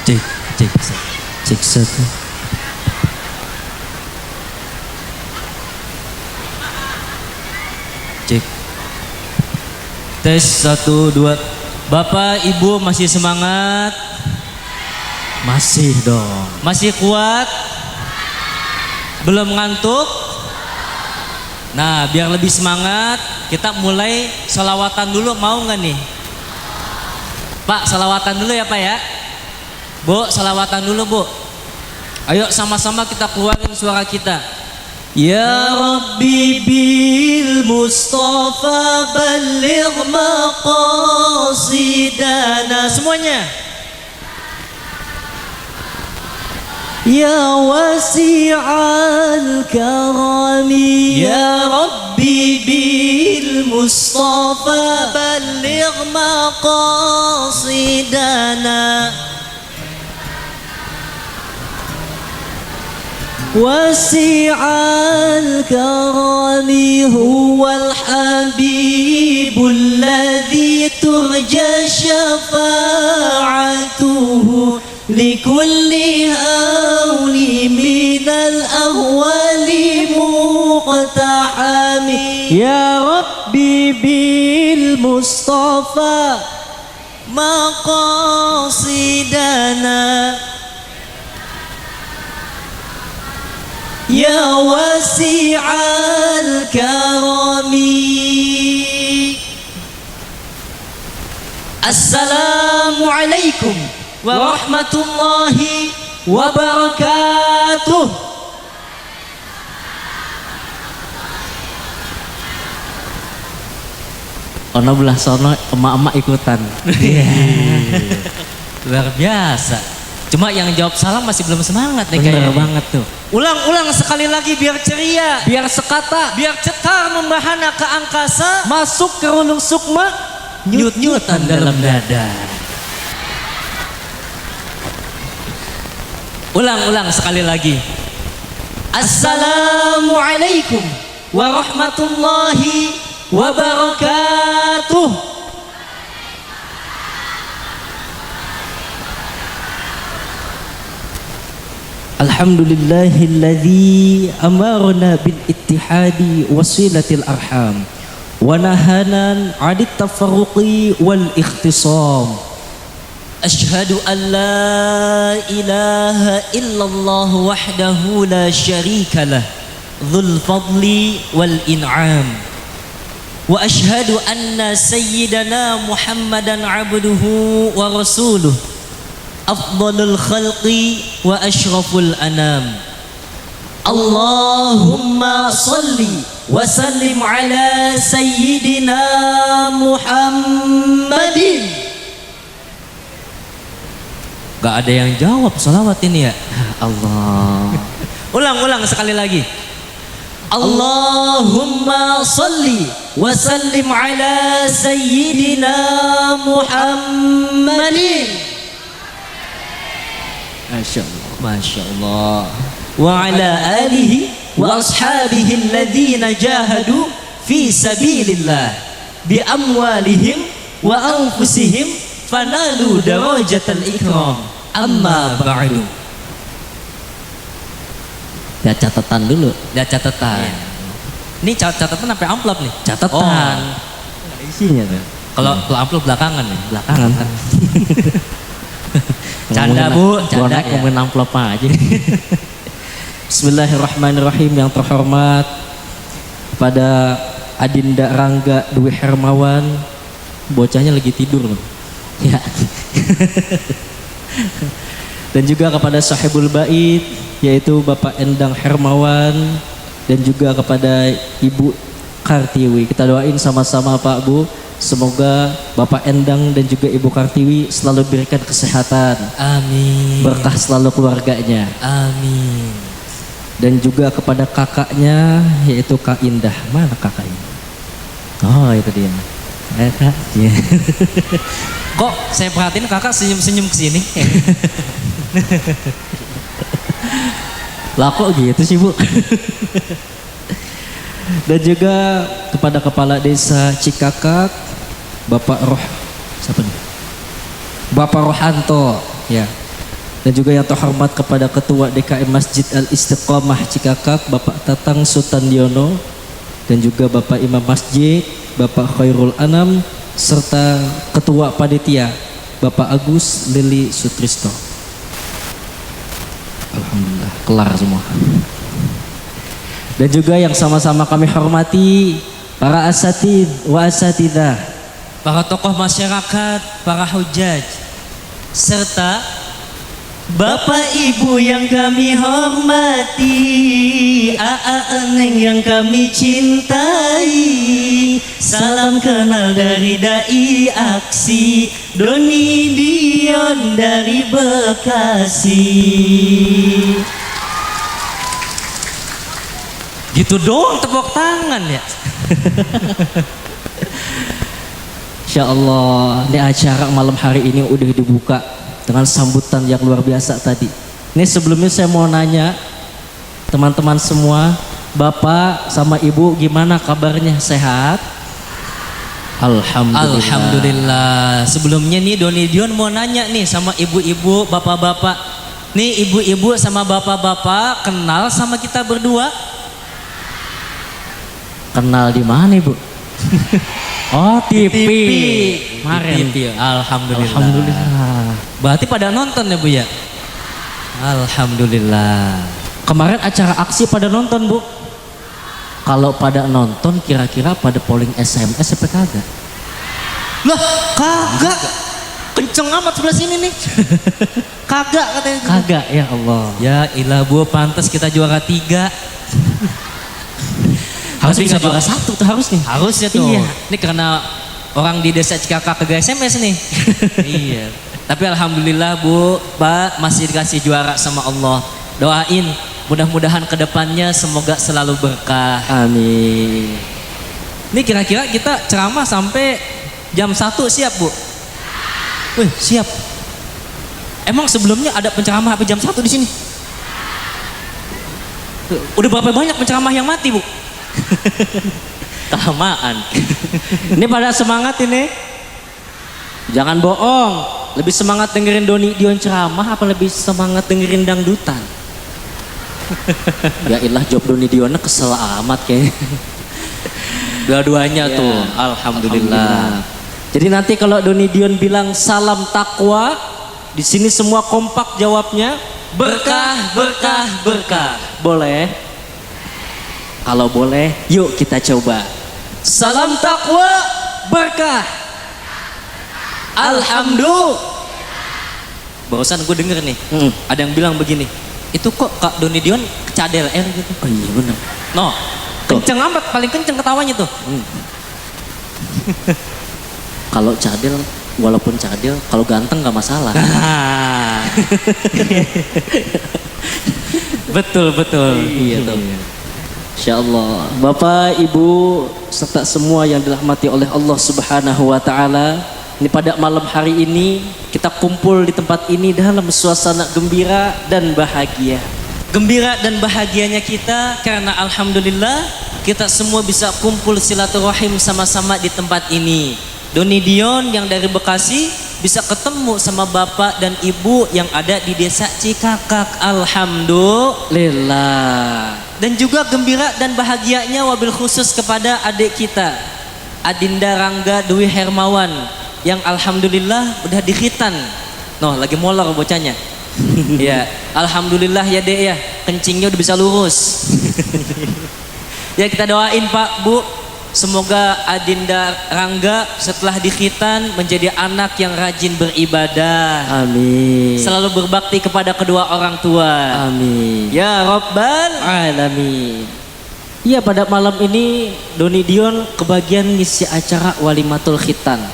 Cek, cek, cek satu. Cek. Tes 1, 2. Bapak, Ibu masih semangat? Masih dong. Masih kuat? Belum ngantuk? Nah, biar lebih semangat, kita mulai sholawatan dulu, mau nggak nih? Pak, sholawatan dulu ya Pak ya. Bu, sholawatan dulu Bu. Ayo sama-sama kita keluarin suara kita. Ya Rabbi bil Mustafa balligh maqasidana. Semuanya. Ya wasi'al karami Ya Rabbi bil Mustafa balligh maqasidana wasi'al karami huwal habibul ladzi turja syafa'atuhu likulli hawli minal ahwali muqtahami Ya Rabbi bil Mustafa maqasidana Ya wasi'al karami Assalamualaikum warahmatullahi wabarakatuh. Ono belah sono emak-emak ikutan. Luar biasa. Cuma yang jawab salam masih belum semangat nih kayaknya. Bener banget tuh. Ulang-ulang sekali lagi biar ceria, biar sekata, biar cetar membahana ke angkasa, masuk ke relung sukma, nyut-nyutan dalam dada. Ulang-ulang sekali lagi. Assalamualaikum warahmatullahi wabarakatuh. Alhamdulillahilladzi amarna bil ittihadi wasilatil arham wa nahana 'anit tafarruqi wal ikhtisam. Ashhadu an la ilaha illallah wahdahu la syarika lah dhul fadli wal in'am wa ashhadu anna sayyidana Muhammadan abduhu wa rasuluh afdalul khalqi wa ashraful anam Allahumma salli wa sallim ala sayyidina Muhammadin. Gak ada yang jawab salawat ini ya. Allah. Ulang-ulang sekali lagi. Allahumma salli wa sallim ala sayyidina Muhammadin. Masya Allah. Masya Allah. Wa ala alihi wa ashabihi alladhina jahadu fi sabilillah bi amwalihim wa anfusihim fanalu darajatal ikram. Amma ba'du. Lihat catatan dulu. Lihat catatan. Ya. Ini catatan sampai amplop nih. Catatan. Oh. Isinya tuh. Kalau amplop belakangan nih. Belakangan. Canda Bu. Canda ya. Ngomongin amplop aja. Bismillahirrahmanirrahim. Yang terhormat pada Adinda Rangga Dwi Hermawan. Bocahnya lagi tidur loh. Ya. Dan juga kepada sahibul bait yaitu Bapak Endang Hermawan dan juga kepada Ibu Kartiwi. Kita doain sama-sama Pak Bu, semoga Bapak Endang dan juga Ibu Kartiwi selalu berikan kesehatan. Amin. Berkah selalu keluarganya. Amin. Dan juga kepada kakaknya yaitu Kak Indah. Mana kakaknya? Oh, itu dia. Kak. Yeah. Kok saya perhatiin kakak senyum-senyum kesini? Lah kok gitu sih Bu? Dan juga kepada Kepala Desa Cikakak, Bapak Roh, siapa nih? Bapak Rohanto, ya. Dan juga yang terhormat kepada Ketua DKM Masjid Al-Istiqomah Cikakak, Bapak Tatang Sutandiono, dan juga Bapak Imam Masjid, Bapak Khairul Anam, serta Ketua Panitia, Bapak Agus Lili Sutristo. Alhamdulillah, kelar semua. Dan juga yang sama-sama kami hormati, para asatid wa asatidah, para tokoh masyarakat, para hujaj, serta Bapak Ibu yang kami hormati, Neng yang kami cintai. Salam kenal dari Dai Aksi Doni Dion dari Bekasi. Gitu doang tepuk tangan ya. Insya Allah ini acara malam hari ini udah dibuka dengan sambutan yang luar biasa tadi. Ini sebelumnya saya mau nanya teman-teman semua, Bapak sama Ibu gimana kabarnya, sehat? Alhamdulillah. Alhamdulillah. Sebelumnya nih Doni Dion mau nanya nih sama ibu-ibu, bapak-bapak. Nih ibu-ibu sama bapak-bapak kenal sama kita berdua? Kenal di mana Ibu? Oh TV. Kemarin. TV. Alhamdulillah. Alhamdulillah. Berarti pada nonton ya Bu ya? Alhamdulillah. Kemarin acara aksi pada nonton Bu. Kalau pada nonton kira-kira pada polling SMS apa kagak? Lah kagak. Kenceng amat sebelah sini nih. Kagak katanya. Kagak ya Allah. Ya ilah Bu, pantas kita juara 3. Harus bisa juara 1 tuh harusnya. Harusnya tuh. Iya. Ini karena orang di desa Cikakak kagak SMS nih. Iya. Tapi alhamdulillah Bu, Pak masih dikasih juara sama Allah. Doain mudah-mudahan kedepannya semoga selalu berkah. Amin. Ini kira-kira kita ceramah sampai jam 1 siap Bu? Wih siap. Emang sebelumnya ada penceramah apa jam 1 di sini? Udah berapa banyak penceramah yang mati Bu? Kelamaan. Ini pada semangat ini. Jangan bohong. Lebih semangat dengerin Doni Dion ceramah apa lebih semangat dengerin dangdutan? Ya ilah job Doni Dion kesel amat kayaknya. Dua-duanya Ya, tuh. Alhamdulillah. Jadi nanti kalau Doni Dion bilang salam takwa, di sini semua kompak jawabnya Berkah, berkah, berkah. boleh. Kalau boleh, yuk kita coba. Salam takwa, berkah. Alhamdulillah. Barusan gue denger nih, ada yang bilang begini, itu kok Kak Doni Dion cadel gitu. Oh iya benar. No, Tuh. kenceng amat, paling kenceng ketawanya tuh. Kalau cadel, walaupun cadel, kalau ganteng nggak masalah. Betul, betul. Iya tuh. Insya Allah. Bapak, Ibu, serta semua yang dirahmati oleh Allah Subhanahu wa Ta'ala, ini pada malam hari ini kita kumpul di tempat ini dalam suasana gembira dan bahagia. Gembira dan bahagianya kita karena alhamdulillah kita semua bisa kumpul silaturahim sama-sama di tempat ini. Doni Dion yang dari Bekasi bisa ketemu sama bapak dan ibu yang ada di desa Cikakak. Alhamdulillah. Dan juga gembira dan bahagianya wabil khusus kepada adik kita Adinda Rangga Dwi Hermawan yang alhamdulillah udah dikhitan. Noh, lagi molor bocahnya. Ya, alhamdulillah ya Dek ya, kencingnya udah bisa lurus. Ya kita doain Pak, Bu, semoga Adinda Rangga setelah dikhitan menjadi anak yang rajin beribadah. Amin. Selalu berbakti kepada kedua orang tua. Amin. Ya Rabbal Alamin. Iya, pada malam ini Doni Dion kebagian ngisi acara Walimatul Khitan,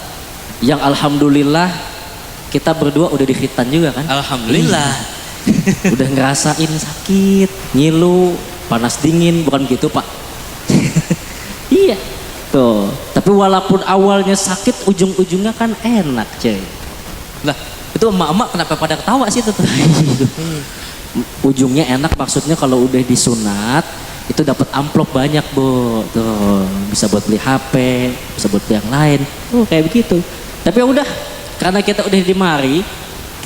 yang alhamdulillah kita berdua udah dikhitan juga kan. Alhamdulillah. Udah ngerasain sakit, ngilu, panas dingin, bukan gitu Pak? Iya. Tuh, tapi walaupun awalnya sakit, ujung-ujungnya kan enak cuy. Lah, itu emak-emak kenapa pada ketawa sih itu tuh? Ujungnya enak maksudnya kalau udah disunat itu dapat amplop banyak Bu. Tuh, bisa buat beli HP, bisa buat beli yang lain. Tuh kayak begitu. Tapi ya udah, karena kita udah dimari,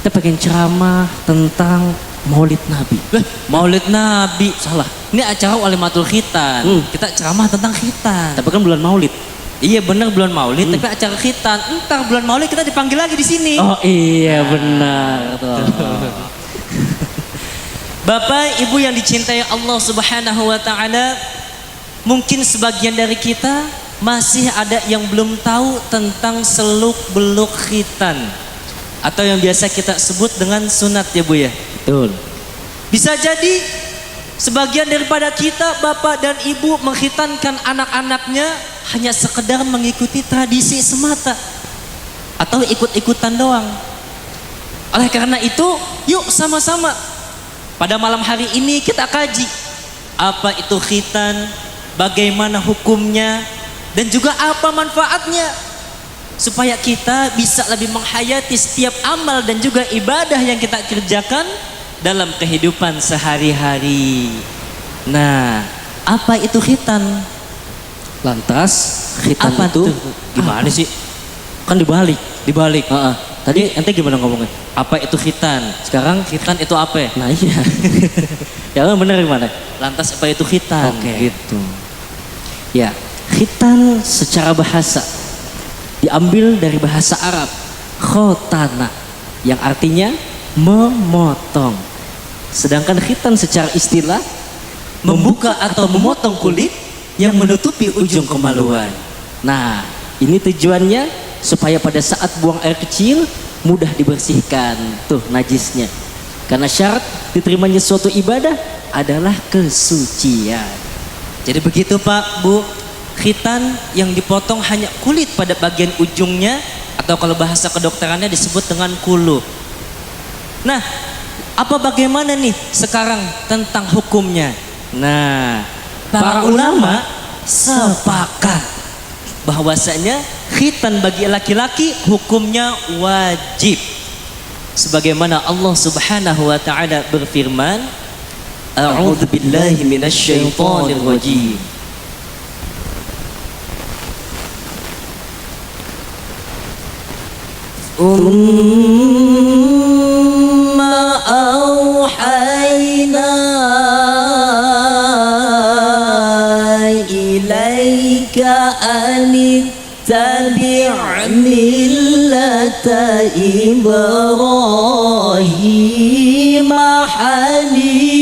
kita pengen ceramah tentang Maulid Nabi. Maulid Nabi, salah. Ini acara Walimatul Khitan. Kita ceramah tentang khitan. Tapi kan bulan Maulid. Iya benar bulan Maulid, tapi acara khitan. Entar bulan Maulid kita dipanggil lagi di sini. Oh iya benar. Bapak, Ibu yang dicintai Allah Subhanahu wa taala, mungkin sebagian dari kita masih ada yang belum tahu tentang seluk-beluk khitan atau yang biasa kita sebut dengan sunat ya Bu ya. Betul. Bisa jadi sebagian daripada kita, Bapak dan Ibu, mengkhitankan anak-anaknya hanya sekedar mengikuti tradisi semata atau ikut-ikutan doang. Oleh karena itu, yuk sama-sama pada malam hari ini kita kaji apa itu khitan, bagaimana hukumnya, dan juga apa manfaatnya, supaya kita bisa lebih menghayati setiap amal dan juga ibadah yang kita kerjakan dalam kehidupan sehari-hari. Nah, apa itu khitan? Lantas khitan Apa itu tuh? Gimana sih? kan dibalik. Dibalik. Tadi ente gimana ngomongnya? Apa itu khitan? Sekarang khitan itu apa ya? Nah iya. Ya bener gimana? Lantas apa itu khitan? Oke. Gitu. Ya, khitan secara bahasa diambil dari bahasa Arab khotana yang artinya memotong. Sedangkan khitan secara istilah Membuka atau memotong kulit yang menutupi ujung kemaluan. Nah, ini tujuannya supaya pada saat buang air kecil mudah dibersihkan tuh najisnya. Karena syarat diterimanya suatu ibadah adalah kesucian. Jadi begitu Pak, Bu, khitan yang dipotong hanya kulit pada bagian ujungnya atau kalau bahasa kedokterannya disebut dengan kulub. Nah, apa bagaimana nih sekarang tentang hukumnya? Nah, para ulama sepakat bahwasanya khitan bagi laki-laki hukumnya wajib. Sebagaimana Allah Subhanahu wa taala berfirman, A'udzu billahi minasyaitonir rajim. أوحينا إليك أن اتبع ملة إبراهيم حنيفا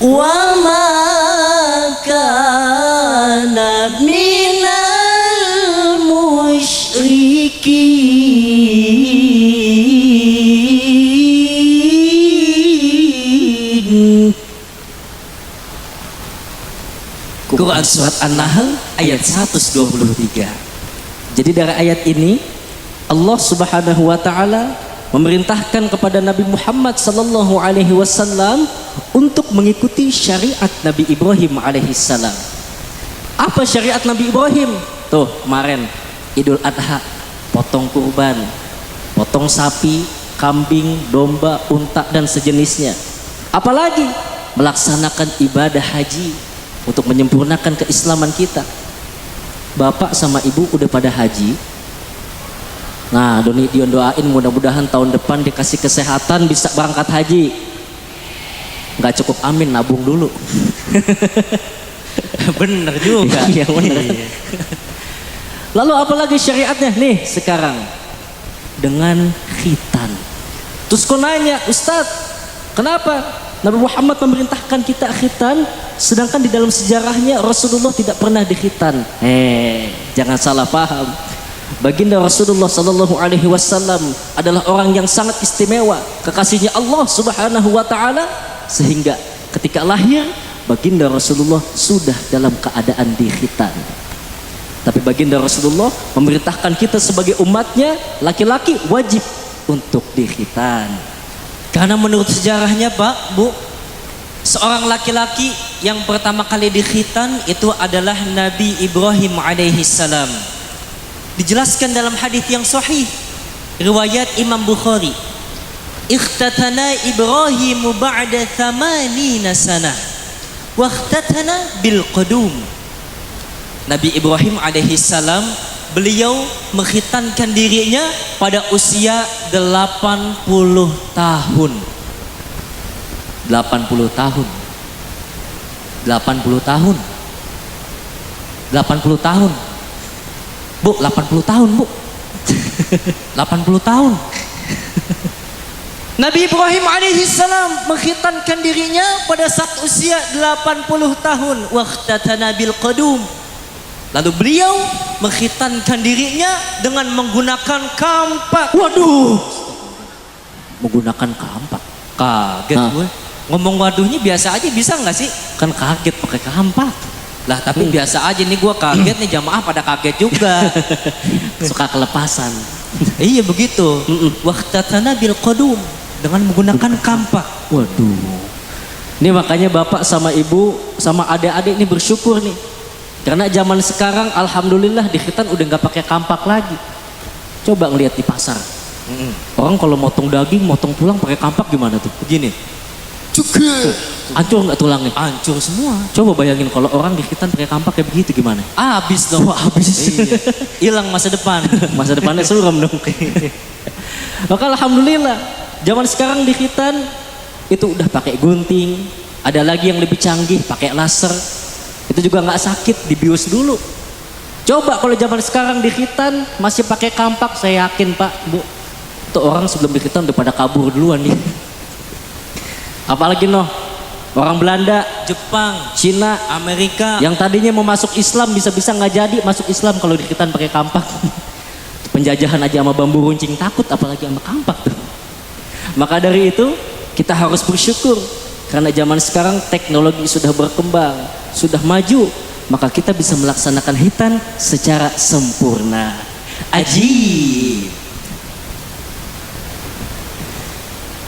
وما كان من المشركين. Quran Surat An-Nahl ayat 123. Jadi dari ayat ini Allah Subhanahu wa taala memerintahkan kepada Nabi Muhammad sallallahu alaihi wasallam untuk mengikuti syariat Nabi Ibrahim alaihi salam. Apa syariat Nabi Ibrahim? Tuh kemarin Idul Adha, potong kurban, potong sapi, kambing, domba, unta dan sejenisnya. Apalagi melaksanakan ibadah haji untuk menyempurnakan keislaman kita. Bapak sama ibu udah pada haji. Nah, Doni Dion doain mudah-mudahan tahun depan dikasih kesehatan bisa berangkat haji. Nggak cukup amin, nabung dulu. Bener juga. Iya bener. Lalu apalagi syariatnya nih sekarang dengan khitan. Terus kau nanya, Ustadz, kenapa Nabi Muhammad memerintahkan kita khitan, sedangkan di dalam sejarahnya Rasulullah tidak pernah dikhitan? Jangan salah paham. Baginda Rasulullah Sallallahu Alaihi Wasallam adalah orang yang sangat istimewa, kekasihnya Allah Subhanahu Wa Taala, sehingga ketika lahir Baginda Rasulullah sudah dalam keadaan dikhitan. Tapi Baginda Rasulullah memerintahkan kita sebagai umatnya, laki-laki wajib untuk dikhitan. Karena menurut sejarahnya Pak, Bu, seorang laki-laki yang pertama kali dikhitan itu adalah Nabi Ibrahim alaihi salam. Dijelaskan dalam hadis yang sahih riwayat Imam Bukhari, ikhtatana Ibrahim ba'da 80 sanah wa ikhtatana bil qudum. Nabi Ibrahim alaihissalam, beliau mengkhitankan dirinya pada usia 80 tahun. 80 tahun. 80 tahun. 80 tahun. Bu, 80 tahun, Bu. 80 tahun. Nabi Ibrahim alaihissalam mengkhitankan dirinya pada saat usia 80 tahun. Waqtatana bil qadum. Lalu beliau mengkhitankan dirinya dengan menggunakan kampak. Waduh, menggunakan kampak. Kaget Nah. gue. Ngomong waduhnya biasa aja bisa nggak sih? Kan kaget pakai kampak. Lah tapi biasa aja nih, gue kaget nih, jamaah pada kaget juga. Suka kelepasan. Iya begitu. Waqtatana bil qadum, dengan menggunakan kampak. Waduh. Ini makanya bapak sama ibu sama adik-adik ini bersyukur nih. Karena zaman sekarang alhamdulillah di khitan udah nggak pakai kampak lagi. Coba ngeliat di pasar. Orang kalau motong daging, motong tulang pakai kampak gimana tuh? Begini, Juga. Hancur nggak tulangnya? hancur semua. Coba bayangin kalau orang di khitan pakai kampak kayak begitu gimana? Habis dong. Wah, habis. Iya. Hilang masa depan. Masa depannya suram dong. Maka alhamdulillah zaman sekarang di khitan itu udah pakai gunting, ada lagi yang lebih canggih pakai laser. Itu juga nggak sakit, dibius dulu. Coba kalau zaman sekarang di khitan masih pakai kampak, saya yakin Pak, Bu, itu orang sebelum di khitan udah pada kabur duluan nih. Apalagi orang Belanda, Jepang, Cina, Amerika. yang tadinya mau masuk Islam bisa-bisa nggak jadi masuk Islam kalau di khitan pakai kampak. Penjajahan aja sama bambu runcing takut, apalagi sama kampak tuh. Maka dari itu kita harus bersyukur karena zaman sekarang teknologi sudah berkembang, sudah maju, maka kita bisa melaksanakan khitan secara sempurna. Ajib.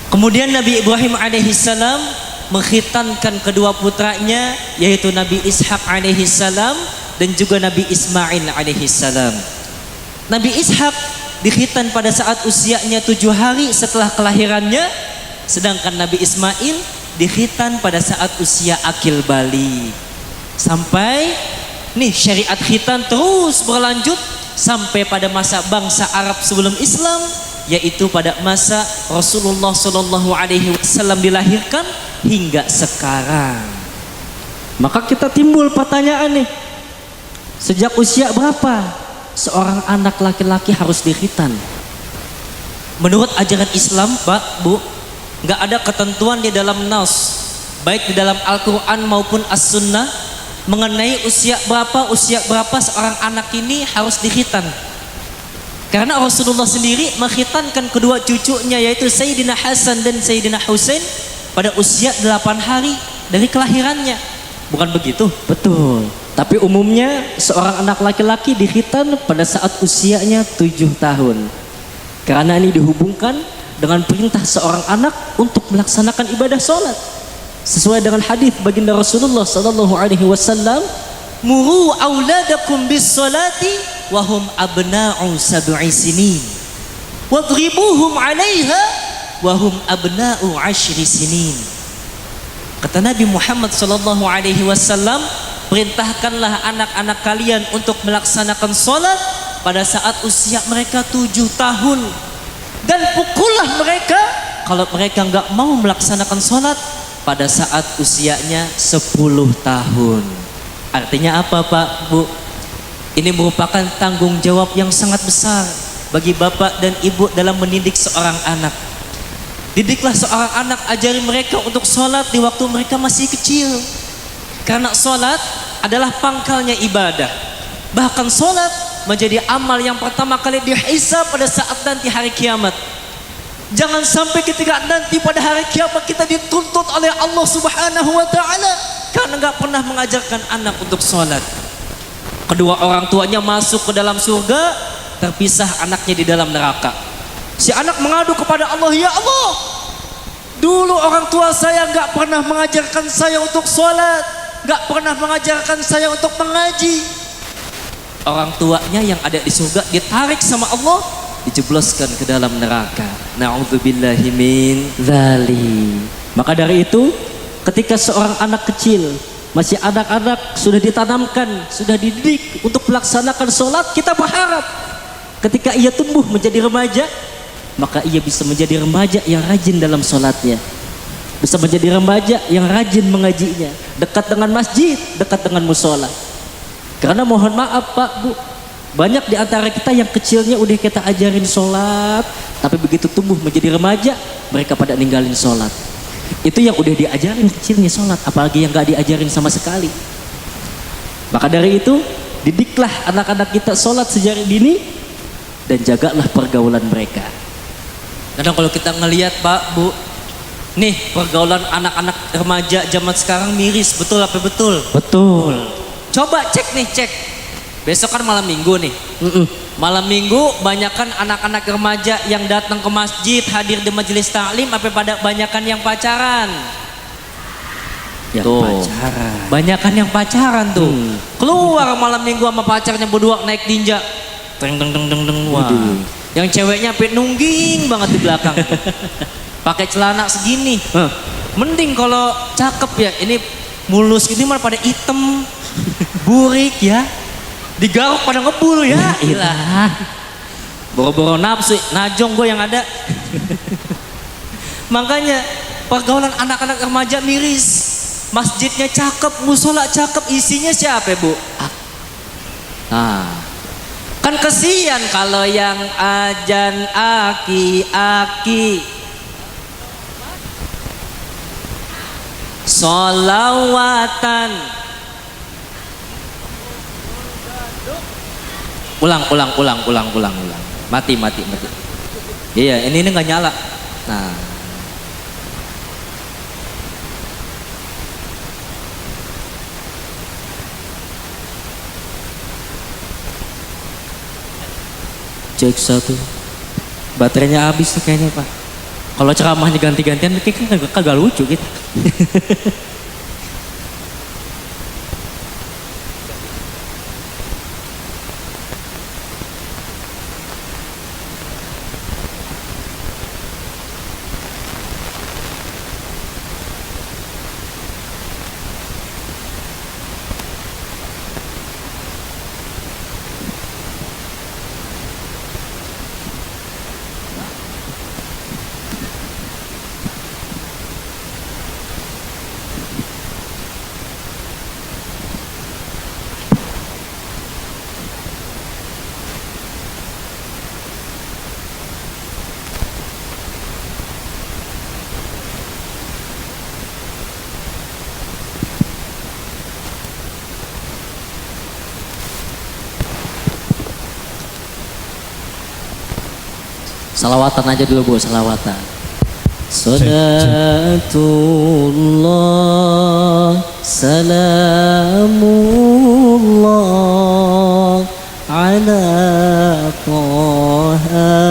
Kemudian Nabi Ibrahim alaihissalam mengkhitankan kedua putranya, yaitu Nabi Ishak alaihissalam dan juga Nabi Ismail alaihissalam. Nabi Ishak dikhitan pada saat usianya 7 hari setelah kelahirannya, sedangkan Nabi Ismail dikhitan pada saat usia akil balik. Sampai nih syariat khitan terus berlanjut sampai pada masa bangsa Arab sebelum Islam, yaitu pada masa Rasulullah Shallallahu Alaihi Wasallam dilahirkan hingga sekarang. Maka kita timbul pertanyaan nih, sejak usia berapa seorang anak laki-laki harus dikhitan? Menurut ajaran Islam, Pak, Bu, nggak ada ketentuan di dalam nas, baik di dalam Al-Quran maupun As-Sunnah, mengenai usia berapa seorang anak ini harus dikhitan. Karena Rasulullah sendiri mengkhitankan kedua cucunya, yaitu Sayyidina Hasan dan Sayyidina Husain pada usia 8 hari dari kelahirannya. Bukan begitu? Betul. Tapi umumnya seorang anak laki-laki dikhitan pada saat usianya 7 tahun. Karena ini dihubungkan dengan perintah seorang anak untuk melaksanakan ibadah sholat. Sesuai dengan hadis baginda Rasulullah sallallahu alaihi wasallam, Muru auladakum bis salati wahum abna'u sab'i sinin wadribuhum 'alaiha wahum abna'u 10 sinin. Kata Nabi Muhammad sallallahu alaihi wasallam, perintahkanlah anak-anak kalian untuk melaksanakan salat pada saat usia mereka 7 tahun, dan pukullah mereka kalau mereka enggak mau melaksanakan salat pada saat usianya 10 tahun. Artinya apa, Pak, Bu? Ini merupakan tanggung jawab yang sangat besar bagi bapak dan ibu dalam mendidik seorang anak. Didiklah seorang anak, ajari mereka untuk sholat di waktu mereka masih kecil. Karena sholat adalah pangkalnya ibadah. Bahkan sholat menjadi amal yang pertama kali dihisab pada saat nanti hari kiamat. Jangan sampai ketika nanti pada hari kiamat kita dituntut oleh Allah Subhanahu wa Ta'ala karena nggak pernah mengajarkan anak untuk sholat. Kedua orang tuanya masuk ke dalam surga, terpisah anaknya di dalam neraka. Si anak mengadu kepada Allah, ya Allah, dulu orang tua saya nggak pernah mengajarkan saya untuk sholat, nggak pernah mengajarkan saya untuk mengaji. Orang tuanya yang ada di surga ditarik sama Allah, dijebloskan ke dalam neraka. Na'udzubillahi min dzalik. Maka dari itu, ketika seorang anak kecil masih anak-anak, sudah ditanamkan, sudah dididik untuk melaksanakan sholat, kita berharap ketika ia tumbuh menjadi remaja, maka ia bisa menjadi remaja yang rajin dalam sholatnya, bisa menjadi remaja yang rajin mengajinya, dekat dengan masjid, dekat dengan musola. Karena mohon maaf Pak Bu, banyak di antara kita yang kecilnya udah kita ajarin sholat, tapi begitu tumbuh menjadi remaja, mereka pada ninggalin sholat. Itu yang udah diajarin kecilnya sholat, apalagi yang gak diajarin sama sekali. Maka dari itu, didiklah anak-anak kita sholat sejak dini, dan jagalah pergaulan mereka. Kadang kalau kita ngelihat Pak Bu, nih pergaulan anak-anak remaja zaman sekarang miris, betul apa betul? Betul. Coba cek nih, cek. Besok kan malam minggu nih. Malam minggu banyakan anak-anak remaja yang datang ke masjid, hadir di majelis taklim, apa pada banyakan yang pacaran? Yang Tuh. pacaran. Banyakan yang pacaran tuh. Keluar malam minggu sama pacarnya berdua naik ninja. Teng teng teng teng teng. Wah. Yang ceweknya sampai nungging banget di belakang. Pakai celana segini. Mending kalau cakep ya, ini mulus ini malah pada hitam. Burik ya. Digaruk pada ngebul ya. Ilah. Boro-boro nafsu, najong gue yang ada. Makanya pergaulan anak-anak remaja miris. Masjidnya cakep, musola cakep, isinya siapa Bu? Nah, kan kesian kalau yang ajan aki-aki. Solawatan. Ulang. Mati. Iya, ini nggak nyala. Nah. Cek satu. Baterainya habis tuh kayaknya Pak. Kalau ceramahnya ganti-gantian kayaknya kagak lucu gitu. Salawatan aja dulu Bu, salawatan. Salatullah, salamullah ala Taha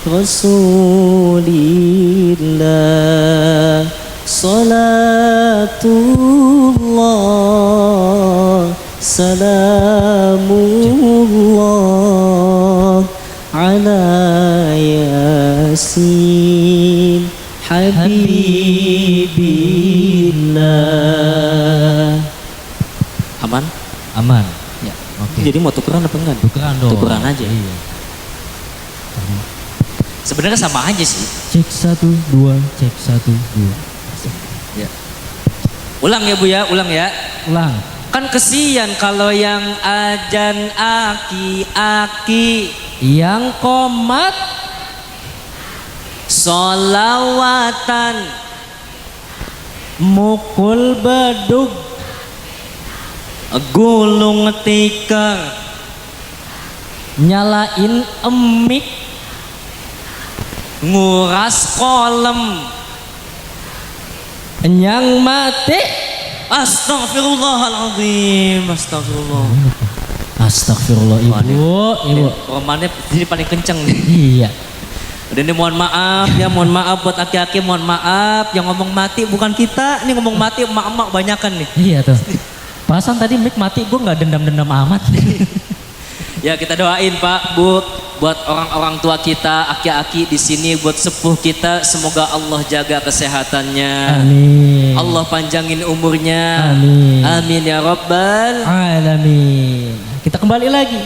Rasulillah. Salatullah, salamullah ala Yasin Habibillah. Aman? Aman. Ya. Oke. Jadi mau tukeran apa enggak? Tukeran dong. Tukeran aja. Iya. Sebenarnya sama aja sih. Cek 1, 2, cek 1, 2. Ya. Ulang ya Bu ya, ulang ya. Ulang. Kan kesian kalau yang ajan aki-aki, Yang komat solawatan, mukul bedug, gulung tikar, nyalain emik, nguras kolem. yang mati. Astagfirullahaladzim, astagfirullah. Astagfirullah ibu. Romannya jadi paling kenceng nih. Iya. Udah nih mohon maaf ya, mohon maaf buat aki-aki, mohon maaf. Yang ngomong mati bukan kita, ini ngomong mati emak-emak banyakan nih. Iya tuh. Pasan tadi mic mati, gue nggak dendam-dendam amat. Ya kita doain Pak, Bu, buat orang-orang tua kita, aki-aki di sini, buat sepuh kita, semoga Allah jaga kesehatannya. Amin. Allah panjangin umurnya. Amin. Amin ya Rabbal. Alamin. Kita kembali lagi.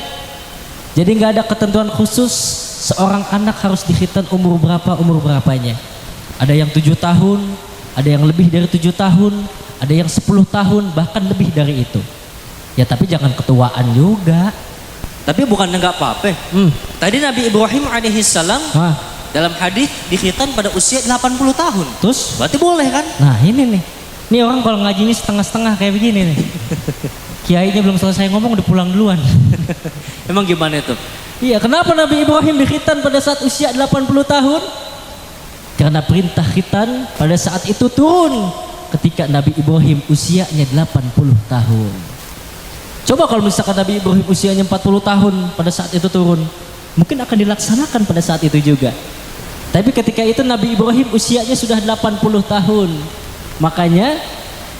Jadi nggak ada ketentuan khusus seorang anak harus dikhitan umur berapanya. Ada yang 7 tahun, ada yang lebih dari 7 tahun, ada yang 10 tahun, bahkan lebih dari itu. Ya tapi jangan ketuaan juga. Tapi bukan nggak apa-apa. Tadi Nabi Ibrahim alaihissalam Wah, dalam hadis dikhitan pada usia 80 tahun. terus? Berarti boleh kan? Nah ini nih. Nih orang kalau ngaji ini setengah-setengah kayak begini nih. Kiainya belum selesai ngomong udah pulang duluan. Emang gimana itu? Iya, kenapa Nabi Ibrahim dikhitan pada saat usia 80 tahun? Karena perintah khitan pada saat itu turun ketika Nabi Ibrahim usianya 80 tahun. Coba kalau misalkan Nabi Ibrahim usianya 40 tahun pada saat itu turun, mungkin akan dilaksanakan pada saat itu juga. Tapi ketika itu Nabi Ibrahim usianya sudah 80 tahun. Makanya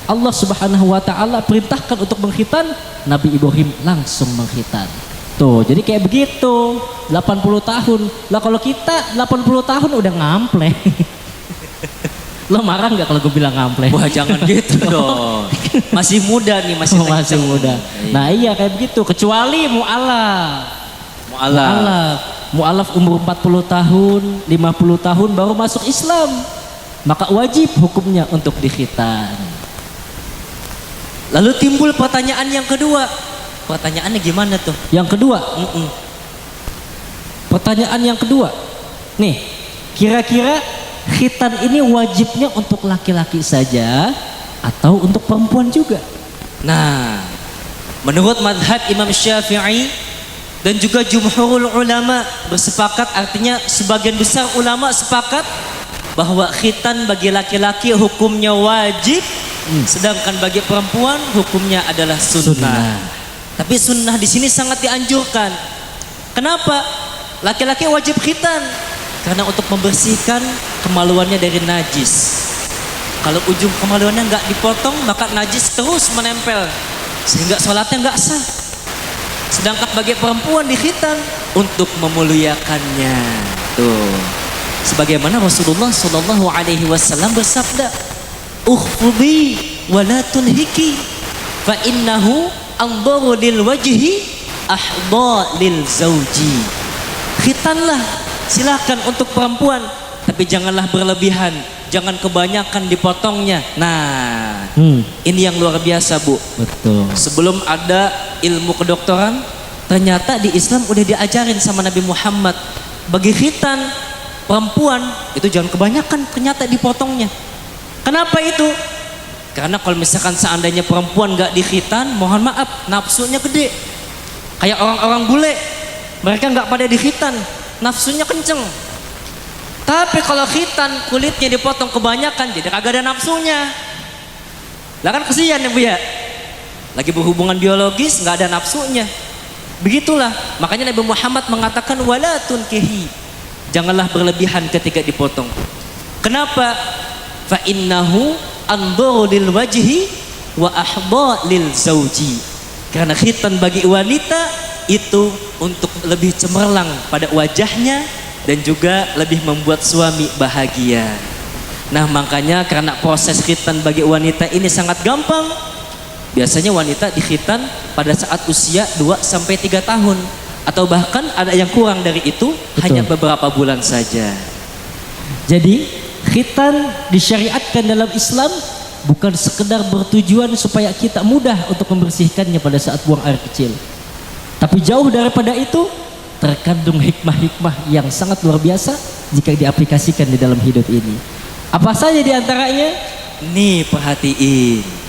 Allah Subhanahu wa taala perintahkan untuk mengkhitan, Nabi Ibrahim langsung mengkhitan. Tuh, jadi kayak begitu, 80 tahun. Lah kalau kita 80 tahun udah ngampleh. Lo marah nggak kalau gue bilang ngampleh? Wah jangan gitu dong. Masih muda nih, masih Masih kenceng. muda. Nah iya kayak begitu, kecuali mu'alaf. Mu'alaf. Mu'alaf umur 40 tahun, 50 tahun baru masuk Islam. Maka wajib hukumnya untuk dikhitan. Lalu timbul pertanyaan yang kedua. Pertanyaannya gimana tuh? Yang kedua, pertanyaan yang kedua. Nih, kira-kira khitan ini wajibnya untuk laki-laki saja atau untuk perempuan juga? Nah, menurut madhab Imam Syafi'i dan juga jumhurul ulama bersepakat, artinya sebagian besar ulama sepakat bahwa khitan bagi laki-laki hukumnya wajib, sedangkan bagi perempuan hukumnya adalah sunnah. Tapi sunnah di sini sangat dianjurkan. Kenapa? Laki-laki wajib khitan karena untuk membersihkan kemaluannya dari najis. Kalau ujung kemaluannya nggak dipotong, maka najis terus menempel sehingga sholatnya nggak sah. Sedangkan bagi perempuan dikhitan untuk memuliakannya. Tuh, sebagaimana Rasulullah Shallallahu Alaihi Wasallam bersabda, "Ukhfudi wa la tunhiki, fa innahu andaru lil wajhi ahda lil zauji." Khitanlah, silakan untuk perempuan, tapi janganlah berlebihan, jangan kebanyakan dipotongnya. Nah, ini yang luar biasa, Bu. Betul. Sebelum ada ilmu kedokteran, ternyata di Islam udah diajarin sama Nabi Muhammad, bagi khitan perempuan itu jangan kebanyakan ternyata dipotongnya. Kenapa itu? Karena kalau misalkan seandainya perempuan gak dikhitan, mohon maaf, nafsunya gede. Kayak orang-orang bule, mereka gak pada dikhitan, nafsunya kenceng. Tapi kalau khitan, kulitnya dipotong kebanyakan, jadi kagak ada nafsunya. Lah kan kesian ya Bu ya, lagi berhubungan biologis gak ada nafsunya. Begitulah, makanya Nabi Muhammad mengatakan wala tunkihi, janganlah berlebihan ketika dipotong. Kenapa? Fa innahu andaru lil wajhi wa ahda lil zauji. Karena khitan bagi wanita itu untuk lebih cemerlang pada wajahnya dan juga lebih membuat suami bahagia. Nah makanya karena proses khitan bagi wanita ini sangat gampang, biasanya wanita dikhitan pada saat usia 2-3 tahun, atau bahkan ada yang kurang dari itu. Betul. Hanya beberapa bulan saja. Jadi khitan disyariatkan dalam Islam bukan sekedar bertujuan supaya kita mudah untuk membersihkannya pada saat buang air kecil. Tapi jauh daripada itu terkandung hikmah-hikmah yang sangat luar biasa jika diaplikasikan di dalam hidup ini. Apa saja di antaranya? Nih perhatiin.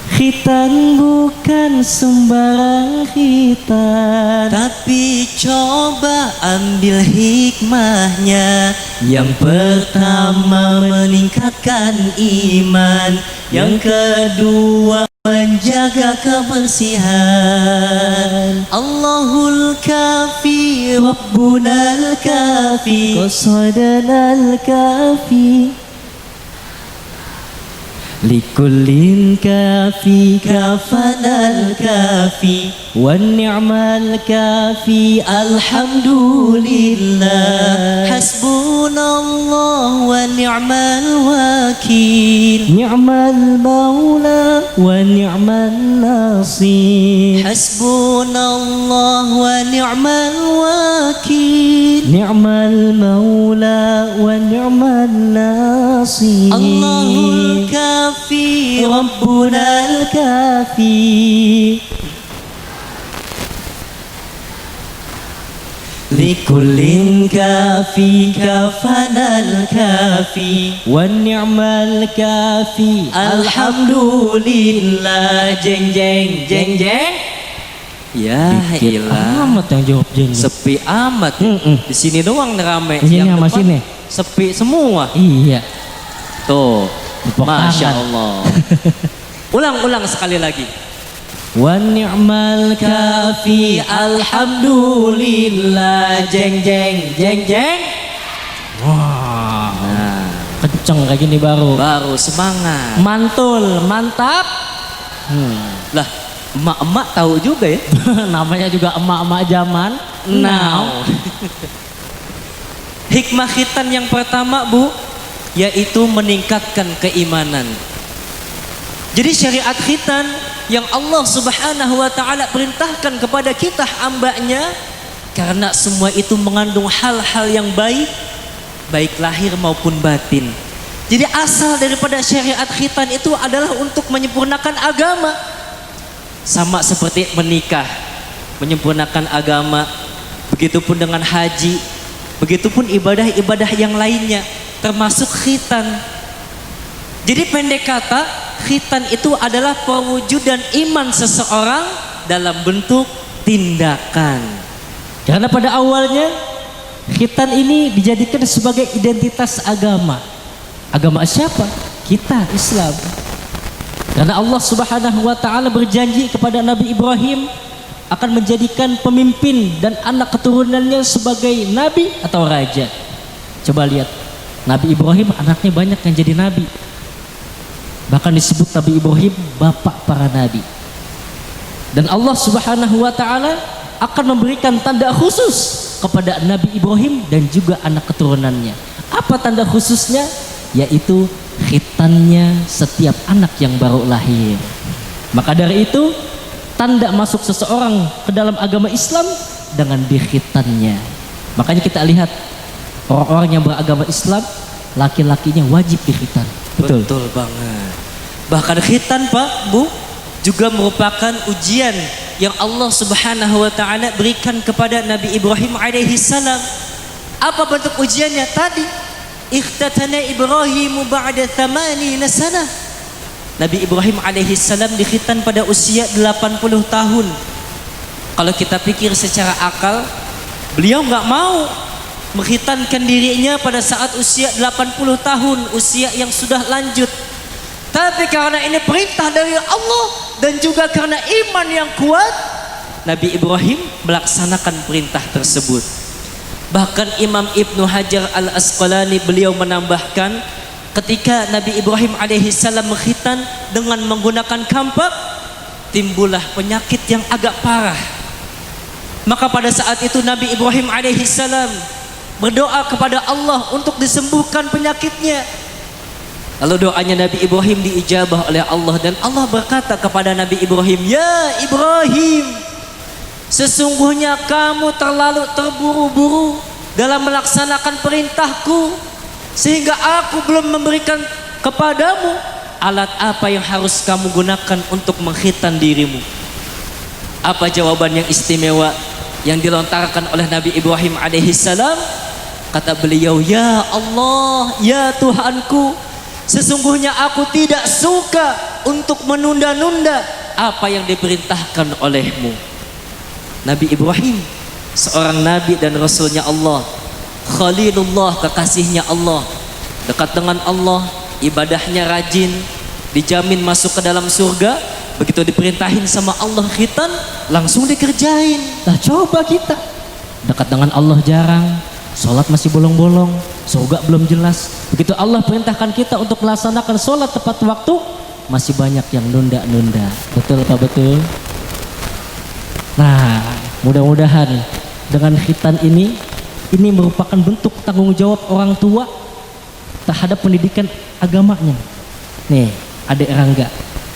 Khitan bukan sembarang khitan, Tapi coba ambil hikmahnya. Yang pertama meningkatkan iman, yang kedua menjaga kebersihan. Allahul kafi, Rabbunal kafi. qasadanal kafi. Likullin kafi kafanal kafi wan ni'mal kafi alhamdulillah Hasbunallah wa ni'mal wakil ni'mal maula wa ni'mal nasir Hasbunallah wa ni'mal wakil ni'mal maula wa ni'mal nasir Allahul kafi Rabbunal kafi Likullin kafi kafanal kafi wan ni'mal kafi alhamdulillah jeng jeng jeng jeng. Ya Dikit ilah, amat yang jawab jeng jeng. sepi amat. Di sini doang rame. Di sini Yang sama depan sini. sepi semua. Iya. Tuh, Tepuk Masya tangan. Allah. Ulang sekali lagi. Wan ni'mal kafi alhamdulillah jeng jeng jeng jeng. Wah, Nah, kenceng kayak gini baru. baru semangat. Mantul, mantap. Lah, emak-emak tahu juga ya. Namanya juga emak-emak zaman now. Hikmah khitan yang pertama, Bu, yaitu meningkatkan keimanan. Jadi syariat khitan yang Allah Subhanahu wa taala perintahkan kepada kita hambanya, karena semua itu mengandung hal-hal yang baik, baik lahir maupun batin. Jadi asal daripada syariat khitan itu adalah untuk menyempurnakan agama. Sama seperti menikah, menyempurnakan agama. Begitupun dengan haji, begitupun ibadah-ibadah yang lainnya, termasuk khitan. Jadi pendek kata, khitan itu adalah perwujudan iman seseorang dalam bentuk tindakan. Karena pada awalnya khitan ini dijadikan sebagai identitas agama. Agama siapa? Kita, Islam. Karena Allah Subhanahu wa taala berjanji kepada Nabi Ibrahim akan menjadikan pemimpin dan anak keturunannya sebagai nabi atau raja. Coba lihat, Nabi Ibrahim anaknya banyak yang jadi nabi. Bahkan disebut Nabi Ibrahim bapak para nabi. Dan Allah Subhanahu wa taala akan memberikan tanda khusus kepada Nabi Ibrahim dan juga anak keturunannya. Apa tanda khususnya? Yaitu khitannya setiap anak yang baru lahir. Maka dari itu, tanda masuk seseorang ke dalam agama Islam dengan dikhitannya. Makanya kita lihat orang-orang yang beragama Islam, laki-lakinya wajib dikhitan. Betul. Betul banget. Bahkan khitan, Pak, Bu, juga merupakan ujian yang Allah Subhanahu wa taala berikan kepada Nabi Ibrahim alaihi salam. Apa bentuk ujiannya tadi? Ikhtatana Ibrahimu ba'da 80 sanah. Nabi Ibrahim alaihi salam dikhitan pada usia 80 tahun. Kalau kita pikir secara akal, beliau nggak mau mengkhitankan dirinya pada saat usia 80 tahun, usia yang sudah lanjut. Tapi karena ini perintah dari Allah dan juga karena iman yang kuat, Nabi Ibrahim melaksanakan perintah tersebut. Bahkan Imam Ibnu Hajar Al-Asqalani beliau menambahkan, ketika Nabi Ibrahim alaihi salam mengkhitan dengan menggunakan kampak, timbullah penyakit yang agak parah. Maka pada saat itu Nabi Ibrahim alaihi salam berdoa kepada Allah untuk disembuhkan penyakitnya. Lalu doanya Nabi Ibrahim diijabah oleh Allah, dan Allah berkata kepada Nabi Ibrahim, "Ya Ibrahim, sesungguhnya kamu terlalu terburu-buru dalam melaksanakan perintahku, sehingga aku belum memberikan kepadamu alat apa yang harus kamu gunakan untuk mengkhitan dirimu." Apa jawaban yang istimewa yang dilontarkan oleh Nabi Ibrahim alaihi salam? Kata beliau, "Ya Allah, ya Tuhanku, sesungguhnya aku tidak suka untuk menunda-nunda apa yang diperintahkan olehmu." Nabi Ibrahim, seorang nabi dan rasulnya Allah, Khalilullah, kekasihnya Allah, dekat dengan Allah, ibadahnya rajin, dijamin masuk ke dalam surga. Begitu diperintahin sama Allah khitan, langsung dikerjain. Nah coba kita dekat dengan Allah jarang, sholat masih bolong-bolong, surga belum jelas. Begitu Allah perintahkan kita untuk melaksanakan sholat tepat waktu, masih banyak yang nunda-nunda. Betul apa betul? Nah, mudah-mudahan dengan khitan ini merupakan bentuk tanggung jawab orang tua terhadap pendidikan agamanya. Nih, adik Rangga,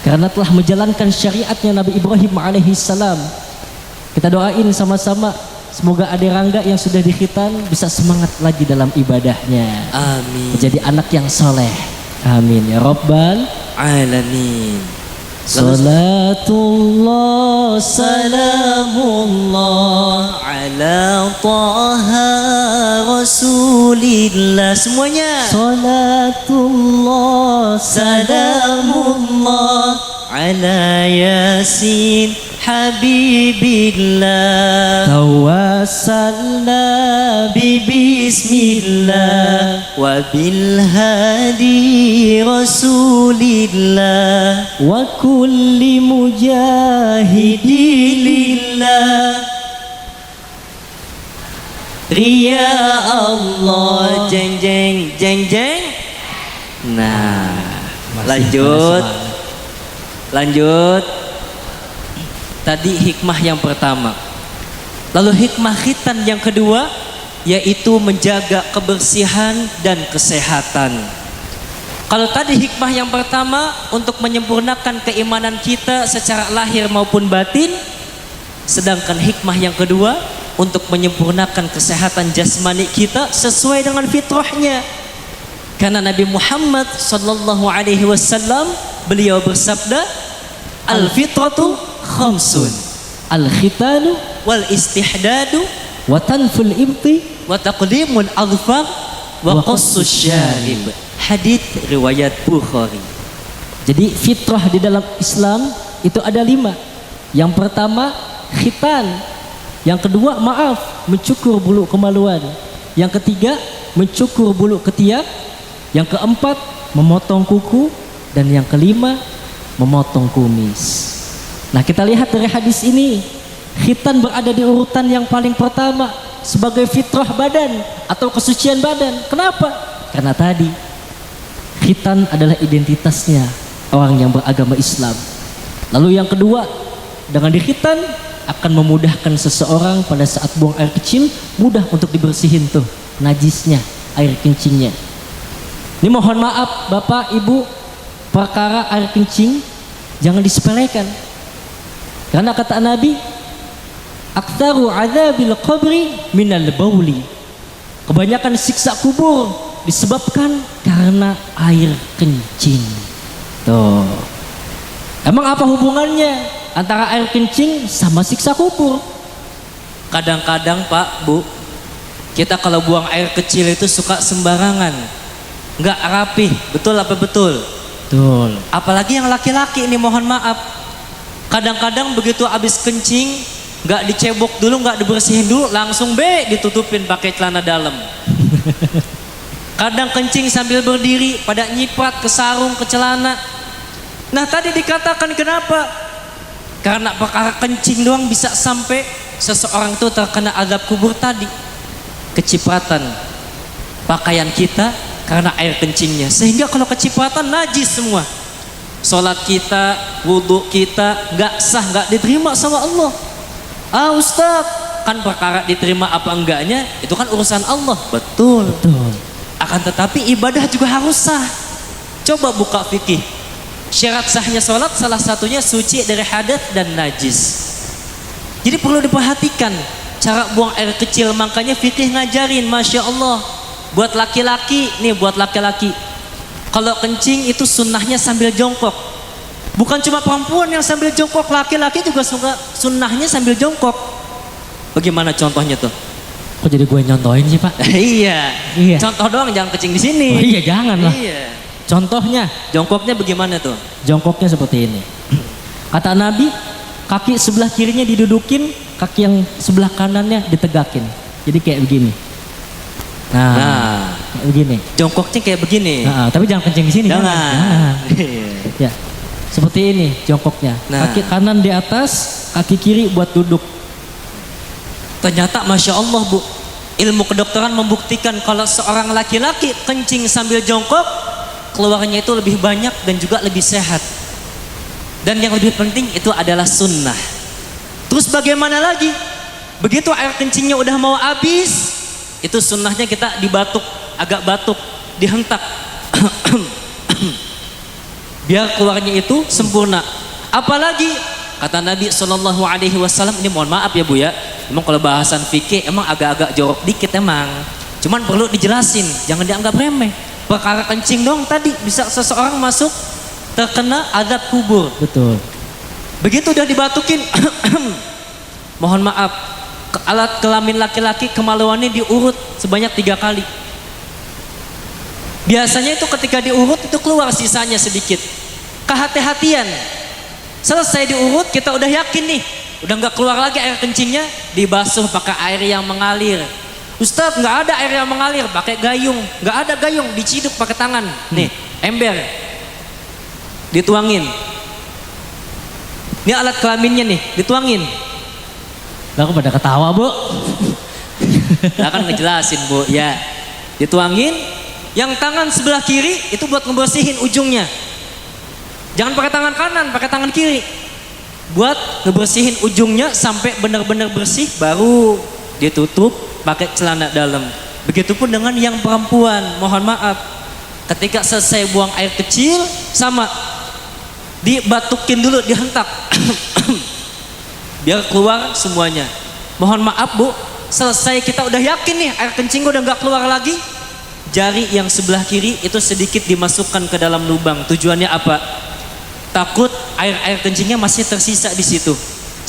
karena telah menjalankan syariatnya Nabi Ibrahim alaihissalam, kita doain sama-sama semoga adik Rangga yang sudah dikhitan bisa semangat lagi dalam ibadahnya, Amin. menjadi anak yang soleh. Amin ya Rabbal Alamin. Salatullah Salamullah ala Taha Rasulillah. Semuanya. Salatullah Salamullah ala Yasin Habibillah. Tawassalna Bismillah wa bil hadi Rasulillah wa kulli Hidilillah Ria Allah jeng jeng jeng jeng. Nah, lanjut. Tadi hikmah yang pertama. Lalu hikmah khitan yang kedua yaitu menjaga kebersihan dan kesehatan. Kalau tadi hikmah yang pertama untuk menyempurnakan keimanan kita secara lahir maupun batin, sedangkan hikmah yang kedua untuk menyempurnakan kesehatan jasmani kita sesuai dengan fitrahnya. Karena Nabi Muhammad sallallahu alaihi wasallam beliau bersabda, al-fitratu khamsun, al-khitanu wal istihdadu wa tanful ibti wa taqlimul adfar wa qassus syarib. Hadits riwayat Bukhari. Jadi fitrah di dalam Islam itu ada 5. Yang pertama khitan, yang kedua maaf mencukur bulu kemaluan, yang ketiga mencukur bulu ketiak, yang keempat memotong kuku, dan yang kelima memotong kumis. Nah, kita lihat dari hadis ini, khitan berada di urutan yang paling pertama sebagai fitrah badan atau kesucian badan. Kenapa? Karena tadi khitan adalah identitasnya orang yang beragama Islam. Lalu yang kedua, dengan dikhitan akan memudahkan seseorang pada saat buang air kecil, mudah untuk dibersihin tuh najisnya, air kencingnya. Ini mohon maaf Bapak Ibu, perkara air kencing jangan disepelekan. Karena kata Nabi, aktsaru adzabil qabri minal bauli. Kebanyakan siksa kubur disebabkan karena air kencing. Tuh. Emang apa hubungannya antara air kencing sama siksa kubur? Kadang-kadang Pak, Bu, kita kalau buang air kecil itu suka sembarangan, nggak rapih. Betul apa betul? Betul. Apalagi yang laki-laki ini, mohon maaf. Kadang-kadang begitu habis kencing, nggak dicebok dulu, nggak dibersihin dulu, langsung ditutupin pakai celana dalam. Kadang kencing sambil berdiri, pada nyiprat ke sarung, ke celana. Nah, tadi dikatakan kenapa? Karena perkara kencing doang bisa sampai seseorang itu terkena azab kubur tadi. Kecipratan pakaian kita karena air kencingnya, sehingga kalau kecipratan najis semua. Salat kita, wudhu kita nggak sah, nggak diterima sama Allah. Ah Ustaz, kan perkara diterima apa enggaknya itu kan urusan Allah. Betul. Akan tetapi ibadah juga harus sah. Coba buka fikih. Syarat sahnya salat salah satunya suci dari hadas dan najis. Jadi perlu diperhatikan cara buang air kecil, makanya fikih ngajarin, Masya Allah. Buat laki-laki, kalau kencing itu sunnahnya sambil jongkok. Bukan cuma perempuan yang sambil jongkok, laki-laki juga sunnahnya sambil jongkok. Bagaimana contohnya tuh? Kok jadi gue nyontohin sih Pak? Iya. Contoh doang, jangan kencing di sini. Oh iya, jangan lah. Iya. Contohnya, jongkoknya bagaimana tuh? Jongkoknya seperti ini. Kata Nabi, kaki sebelah kirinya didudukin, kaki yang sebelah kanannya ditegakin. Jadi kayak begini. Nah, kayak begini. Jongkoknya kayak begini. Tapi jangan kencing di sini. Jangan. Ya, seperti ini jongkoknya. Kaki kanan di atas, kaki kiri buat duduk. Ternyata Masya Allah Bu, Ilmu kedokteran membuktikan kalau seorang laki-laki kencing sambil jongkok, keluarnya itu lebih banyak dan juga lebih sehat. Dan yang lebih penting itu adalah sunnah. Terus bagaimana lagi? Begitu air kencingnya udah mau habis, itu sunnahnya kita dibatuk, agak batuk, dihentak. Biar keluarnya itu sempurna. Apalagi kata Nabi SAW, ini mohon maaf ya Bu ya, emang kalau bahasan fikih emang agak-agak jorok dikit emang. Cuman perlu dijelasin, jangan dianggap remeh. Perkara kencing dong tadi bisa seseorang masuk terkena azab kubur. Betul. Begitu udah dibatukin, mohon maaf, alat kelamin laki-laki kemaluannya diurut sebanyak 3 kali. Biasanya itu ketika diurut itu keluar sisanya sedikit. Kehati-hatian. Selesai diurut kita udah yakin nih, udah nggak keluar lagi air kencingnya, dibasuh pakai air yang mengalir. Ustadz nggak ada air yang mengalir, pakai gayung. Nggak ada gayung, diciduk pakai tangan. Nih ember, dituangin. Ini alat kelaminnya nih, dituangin. Lah aku pada ketawa Bu. Nah kan ngejelasin Bu, ya. Dituangin, yang tangan sebelah kiri itu buat ngebersihin ujungnya. Jangan pakai tangan kanan, pakai tangan kiri. Buat ngebersihin ujungnya sampai benar-benar bersih, baru ditutup pakai celana dalam. Begitupun dengan yang perempuan, mohon maaf. Ketika selesai buang air kecil, sama dibatukin dulu, dihentak. Biar keluar semuanya. Mohon maaf Bu, selesai kita udah yakin nih air kencing udah nggak keluar lagi, jari yang sebelah kiri itu sedikit dimasukkan ke dalam lubang. Tujuannya apa? Takut air kencingnya masih tersisa di situ,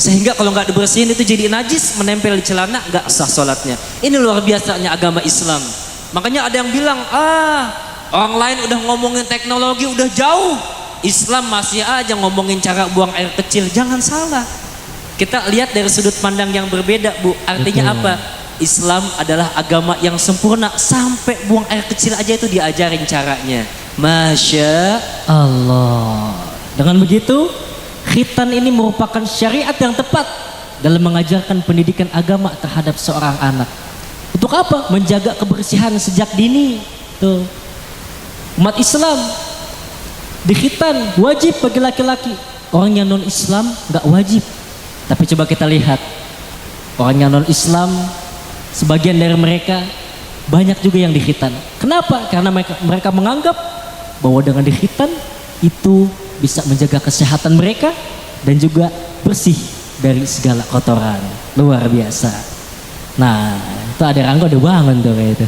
sehingga kalau nggak dibersihin itu jadi najis, menempel di celana, nggak sah sholatnya. Ini luar biasanya agama Islam. Makanya ada yang bilang, orang lain udah ngomongin teknologi udah jauh, Islam masih aja ngomongin cara buang air kecil. Jangan salah, kita lihat dari sudut pandang yang berbeda Bu. Artinya apa? Islam adalah agama yang sempurna, sampai buang air kecil aja itu diajarin caranya. Masya Allah. Dengan begitu, khitan ini merupakan syariat yang tepat dalam mengajarkan pendidikan agama terhadap seorang anak. Untuk apa? Menjaga kebersihan sejak dini. Tuh. Umat Islam dikhitan wajib bagi laki-laki. Orang yang non-Islam nggak wajib. Tapi coba kita lihat, orang yang non-Islam, sebagian dari mereka banyak juga yang dikhitan. Kenapa? Karena mereka menganggap bahwa dengan dikhitan itu bisa menjaga kesehatan mereka dan juga bersih dari segala kotoran. Luar biasa. Nah, itu ada Rangga udah bangun tuh kayak itu.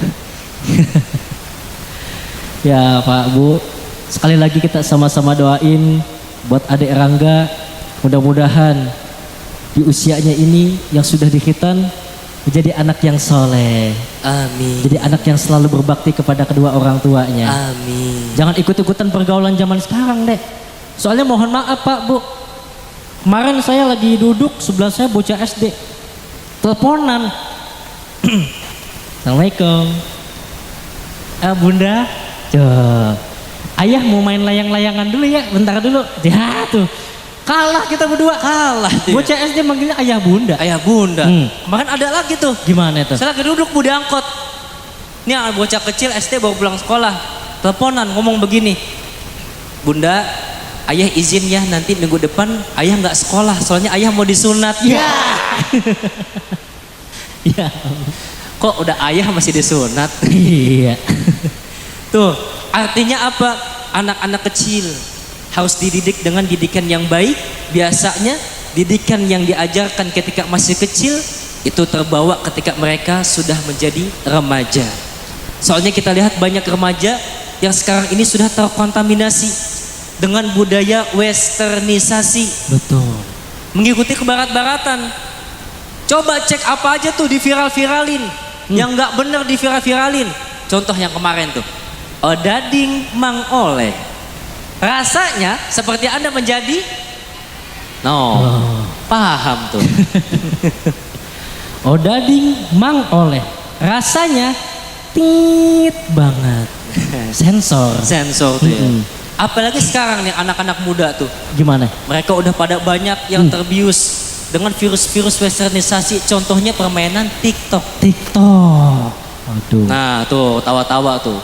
Ya Pak Bu, sekali lagi kita sama-sama doain buat adik Rangga, mudah-mudahan di usianya ini yang sudah dikhitan menjadi anak yang soleh. Amin. Jadi anak yang selalu berbakti kepada kedua orang tuanya. Amin. Jangan ikut-ikutan pergaulan zaman sekarang deh. Soalnya mohon maaf Pak Bu, kemarin saya lagi duduk, sebelah saya bocah SD, teleponan. Assalamualaikum. Bunda, ayah mau main layang-layangan dulu ya, bentar dulu. Ya tuh, kalah kita berdua. Kalah tuh. Bocah SD manggilnya ayah bunda. Ayah bunda. Kemarin ada lagi tuh. Gimana itu? Saya lagi duduk Bu di angkot. Ini bocah kecil SD baru pulang sekolah, teleponan ngomong begini, Bunda, ayah izin ya nanti minggu depan ayah nggak sekolah, soalnya ayah mau disunat. Ya. Ya. Kok udah ayah masih disunat? Iya. Tuh, artinya apa? Anak-anak kecil harus dididik dengan didikan yang baik. Biasanya didikan yang diajarkan ketika masih kecil itu terbawa ketika mereka sudah menjadi remaja. Soalnya kita lihat banyak remaja yang sekarang ini sudah terkontaminasi dengan budaya westernisasi. Betul. Mengikuti kebarat-baratan. Coba cek apa aja tuh di viral-viralin. Yang nggak bener di viral-viralin. Contoh yang kemarin tuh, odading mang oleh. Rasanya seperti Anda menjadi paham tuh. Odading mang oleh. Rasanya tit banget. Sensor. Sensor tuh ya. Apalagi sekarang nih anak-anak muda tuh. Gimana? Mereka udah pada banyak yang terbius dengan virus-virus westernisasi, contohnya permainan TikTok. TikTok. Aduh. Nah tuh tawa-tawa tuh.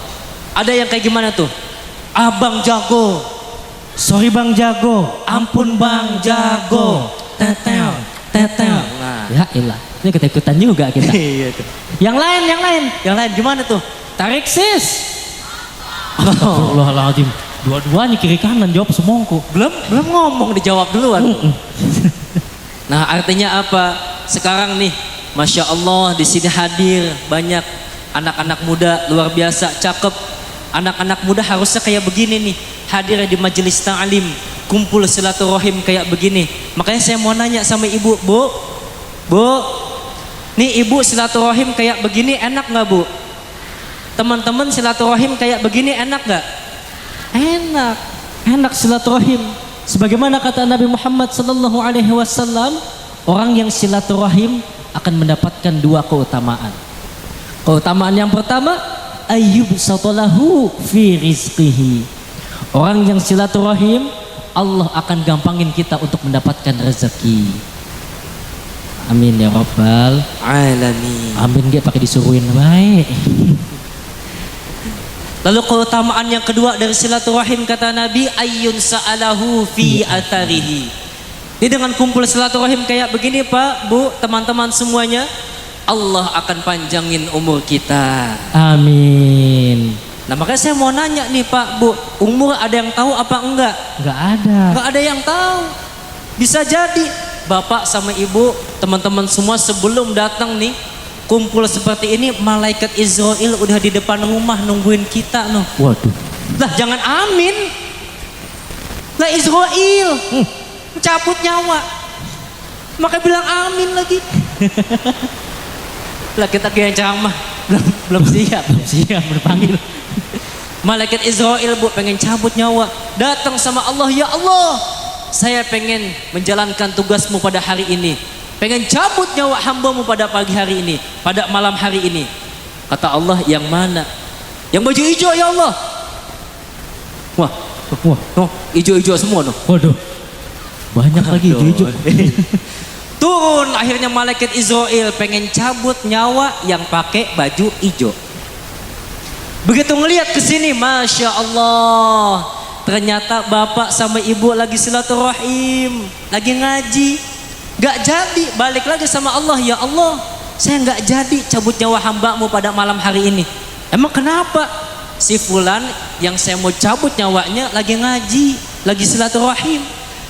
Ada yang kayak gimana tuh? Abang jago, Sorry Bang Jago. ampun bang jago, tetel, tetel. Nah, Ya ilah. Ini kita-ikutan juga kita. iya tuh. Yang lain. Yang lain gimana tuh? Tarik sis. Astagfirullahaladzim. Dua-duanya kiri kanan jawab semongko. Belum ngomong dijawab duluan. Nah artinya apa? Sekarang nih, masya Allah di sini hadir banyak anak-anak muda luar biasa cakep. Anak-anak muda harusnya kayak begini nih, hadir di majelis ta'lim, kumpul silaturahim kayak begini. Makanya saya mau nanya sama ibu, bu, nih ibu silaturahim kayak begini enak nggak bu? Teman-teman silaturahim kayak begini enak nggak? Enak silaturahim. Sebagaimana kata Nabi Muhammad sallallahu alaihi wasallam, orang yang silaturahim akan mendapatkan dua keutamaan. Keutamaan yang pertama, ayyub satolahu fi rizqihi. Orang yang silaturahim, Allah akan gampangin kita untuk mendapatkan rezeki. Amin ya rabbal Alamin. amin. Dia pakai disuruhin baik. Lalu keutamaan yang kedua dari silaturahim kata Nabi, ayyun sa'alahu fi atharihi. Ini dengan kumpul silaturahim kayak begini Pak, Bu, teman-teman semuanya, Allah akan panjangin umur kita. Amin. Nah makanya saya mau nanya nih Pak, Bu, umur ada yang tahu apa enggak? Enggak ada. Enggak ada yang tahu. Bisa jadi Bapak sama Ibu, teman-teman semua sebelum datang nih kumpul seperti ini, malaikat Israel udah di depan rumah nungguin kita noh. Waduh. Lah jangan amin. Lah Israel cabut nyawa. Maka bilang amin lagi. Lah kita kayak ceramah belum siap. Belum siap berpanggil. Malaikat Israel bu pengen cabut nyawa. Datang sama Allah, ya Allah, saya pengen menjalankan tugasmu pada hari ini. Pengen cabut nyawa hambamu pada pagi hari ini, pada malam hari ini. Kata Allah, yang mana? Yang baju hijau ya Allah. Wah, oh, hijau-hijau semua noh. Waduh. Banyak lagi hijau. Turun akhirnya malaikat Israel pengen cabut nyawa yang pakai baju hijau. Begitu ngelihat ke sini, masya Allah, ternyata bapak sama ibu lagi silaturahim, lagi ngaji. Gak jadi, balik lagi sama Allah, ya Allah, saya gak jadi cabut nyawa hambamu pada malam hari ini. Emang kenapa? Si fulan yang saya mau cabut nyawanya lagi ngaji, lagi silaturahim.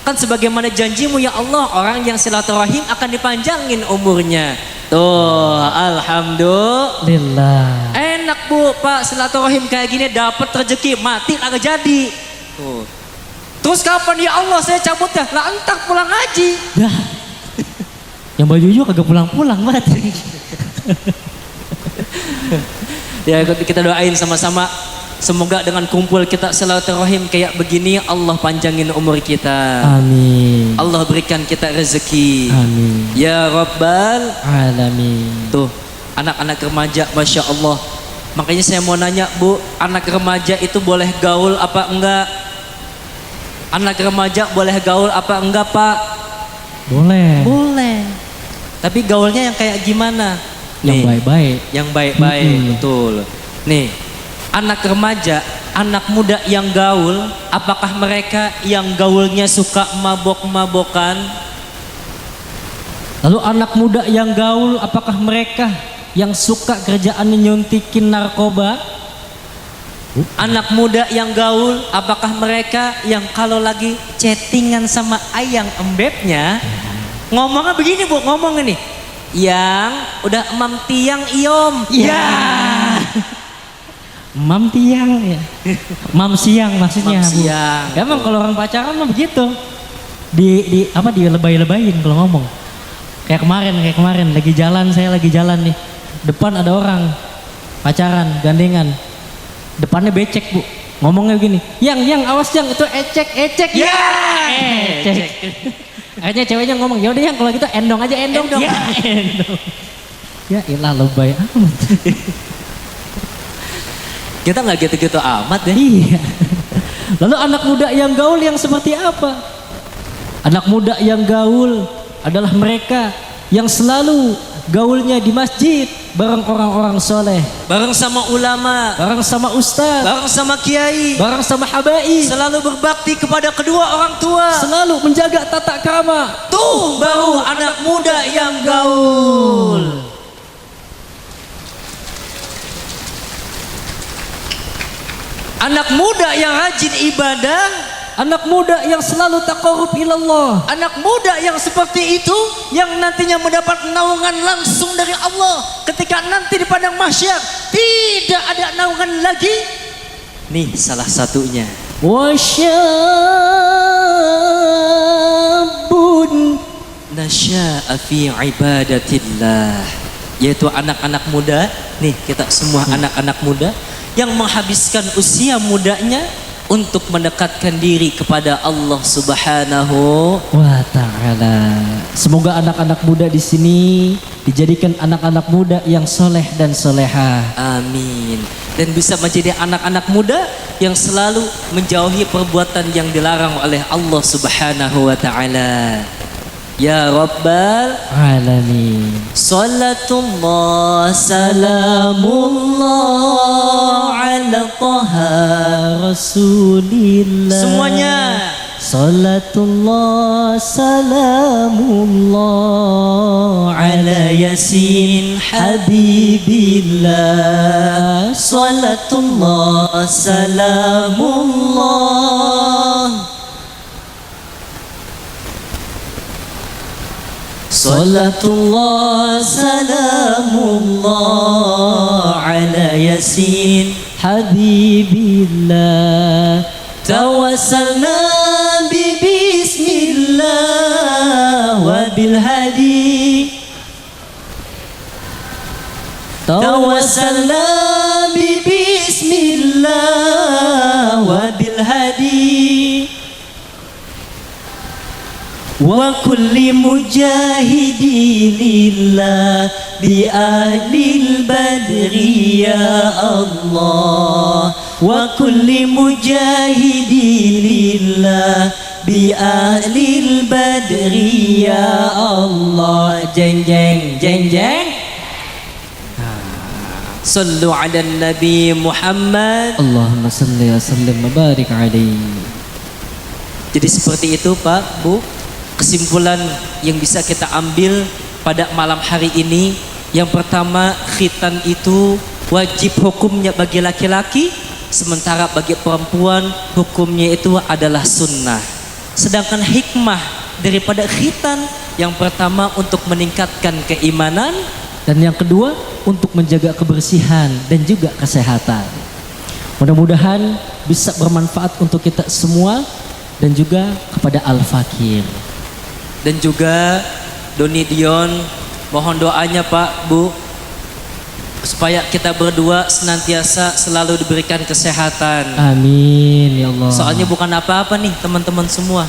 Kan sebagaimana janjimu ya Allah, orang yang silaturahim akan dipanjangin umurnya. Tuh, alhamdulillah. Enak bu, Pak, silaturahim kayak gini dapat rezeki, mati agak jadi. Tuh. Terus kapan ya Allah saya cabut ya? Lah entar pulang ngaji. Dah. Yang baju hijau kagak pulang-pulang banget. Ya kita doain sama-sama, semoga dengan kumpul kita silaturahim kayak begini Allah panjangin umur kita. Amin. Allah berikan kita rezeki. Amin. Ya Rabbal Alamin. Tuh, anak-anak remaja, masya Allah. Makanya saya mau nanya bu, anak remaja itu boleh gaul apa enggak? Anak remaja boleh gaul apa enggak Pak? Boleh. Boleh. Tapi gaulnya yang kayak gimana? Yang baik-baik. Yang baik-baik, betul. Nih, anak remaja, anak muda yang gaul, apakah mereka yang gaulnya suka mabok-mabokan? Lalu anak muda yang gaul, apakah mereka yang suka kerjaannya nyuntikin narkoba? Anak muda yang gaul, apakah mereka yang kalau lagi chattingan sama ayang embebnya, ngomongnya begini bu, ngomong ini, yang udah emam tiang iom. Ya. Mam tiang ya. Mam siang maksudnya. Mam Bu. siang. Emang kalau orang pacaran mah begitu. Di apa dilebay-lebayin kalau ngomong. Kayak kemarin lagi jalan, saya lagi jalan nih. Depan ada orang pacaran, gandengan. Depannya becek, Bu. Ngomongnya begini, "Yang awas yang itu ecek." Ya. Ecek. Akhirnya ceweknya ngomong, "Ya udah yang kalau gitu endong aja endong." Ya, endong. Ya ilah lebay amat. Kita nggak gitu-gitu amat ya. Iya. Lalu anak muda yang gaul yang seperti apa? Anak muda yang gaul adalah mereka yang selalu gaulnya di masjid bareng orang-orang soleh, bareng sama ulama, bareng sama ustaz, bareng sama kiai, bareng sama habaib, selalu berbakti kepada kedua orang tua. selalu menjaga tata krama. Tuh baru anak muda yang gaul. Anak muda yang rajin ibadah, Anak muda yang selalu taqarrub ilallah. anak muda yang seperti itu yang nantinya mendapat naungan langsung dari Allah ketika nanti di padang mahsyar tidak ada naungan lagi. Nih salah satunya. Wasyabun Nasya'a fi ibadatillah, yaitu anak-anak muda. Nih kita semua anak-anak muda yang menghabiskan usia mudanya untuk mendekatkan diri kepada Allah Subhanahu wa ta'ala. Semoga anak-anak muda di sini dijadikan anak-anak muda yang soleh dan soleha. Amin. Dan bisa menjadi anak-anak muda yang selalu menjauhi perbuatan yang dilarang oleh Allah Subhanahu wa ta'ala. Ya Rabbal Alamin. Salatullah salamullah ala taha. Rasulillah. Semuanya. Salatullah salamullah ala yasin habibillah. Salatullah salamullah. Salatullah salamullah ala yasin habibillah. tawassalna bi bismillah wa bil hadi. Tawassalna bi bismillah wa bil hadi wa kulli mujahidilillah bi ahlil badri ya Allah. Wa kulli mujahidilillah bi ahlil badri ya Allah. Jeng jeng jeng jeng. Sallu ala Nabi Muhammad. Allahumma salli wa sallim wa barik alaihi. Jadi seperti itu Pak, Bu, kesimpulan yang bisa kita ambil pada malam hari ini. Yang pertama, khitan itu wajib hukumnya bagi laki-laki, sementara bagi perempuan hukumnya itu adalah sunnah. Sedangkan hikmah daripada khitan, yang pertama untuk meningkatkan keimanan, Dan yang kedua untuk menjaga kebersihan dan juga kesehatan. Mudah-mudahan bisa bermanfaat untuk kita semua dan juga kepada Al-Fakir. dan juga Doni Dion, mohon doanya Pak, Bu, supaya kita berdua senantiasa selalu diberikan kesehatan. Amin ya Allah. Soalnya bukan apa-apa nih teman-teman semua.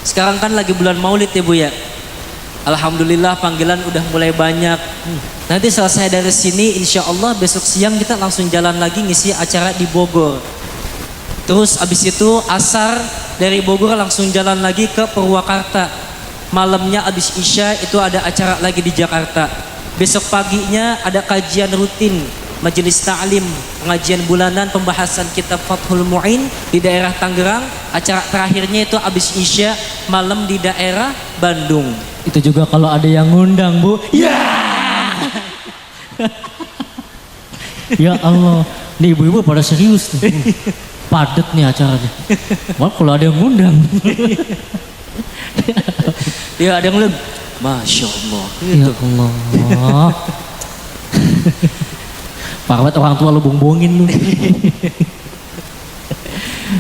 Sekarang kan lagi bulan Maulid ya Bu ya. Alhamdulillah panggilan udah mulai banyak. Nanti selesai dari sini insya Allah besok siang kita langsung jalan lagi ngisi acara di Bogor. Terus abis itu asar dari Bogor langsung jalan lagi ke Purwakarta. Malamnya abis Isya itu ada acara lagi di Jakarta. Besok paginya ada kajian rutin Majelis Ta'lim, pengajian bulanan pembahasan kitab Fathul Mu'in di daerah Tangerang. Acara terakhirnya itu abis Isya malam di daerah Bandung. Itu juga kalau ada yang ngundang, Bu. Ya. Ya Allah. Nih ibu-ibu pada serius nih. Padat nih acaranya. Wah, kalau ada yang ngundang. Ya ada yang lebih. Masya Allah. Ya Allah. Parwat orang tua lu bongbongin lu.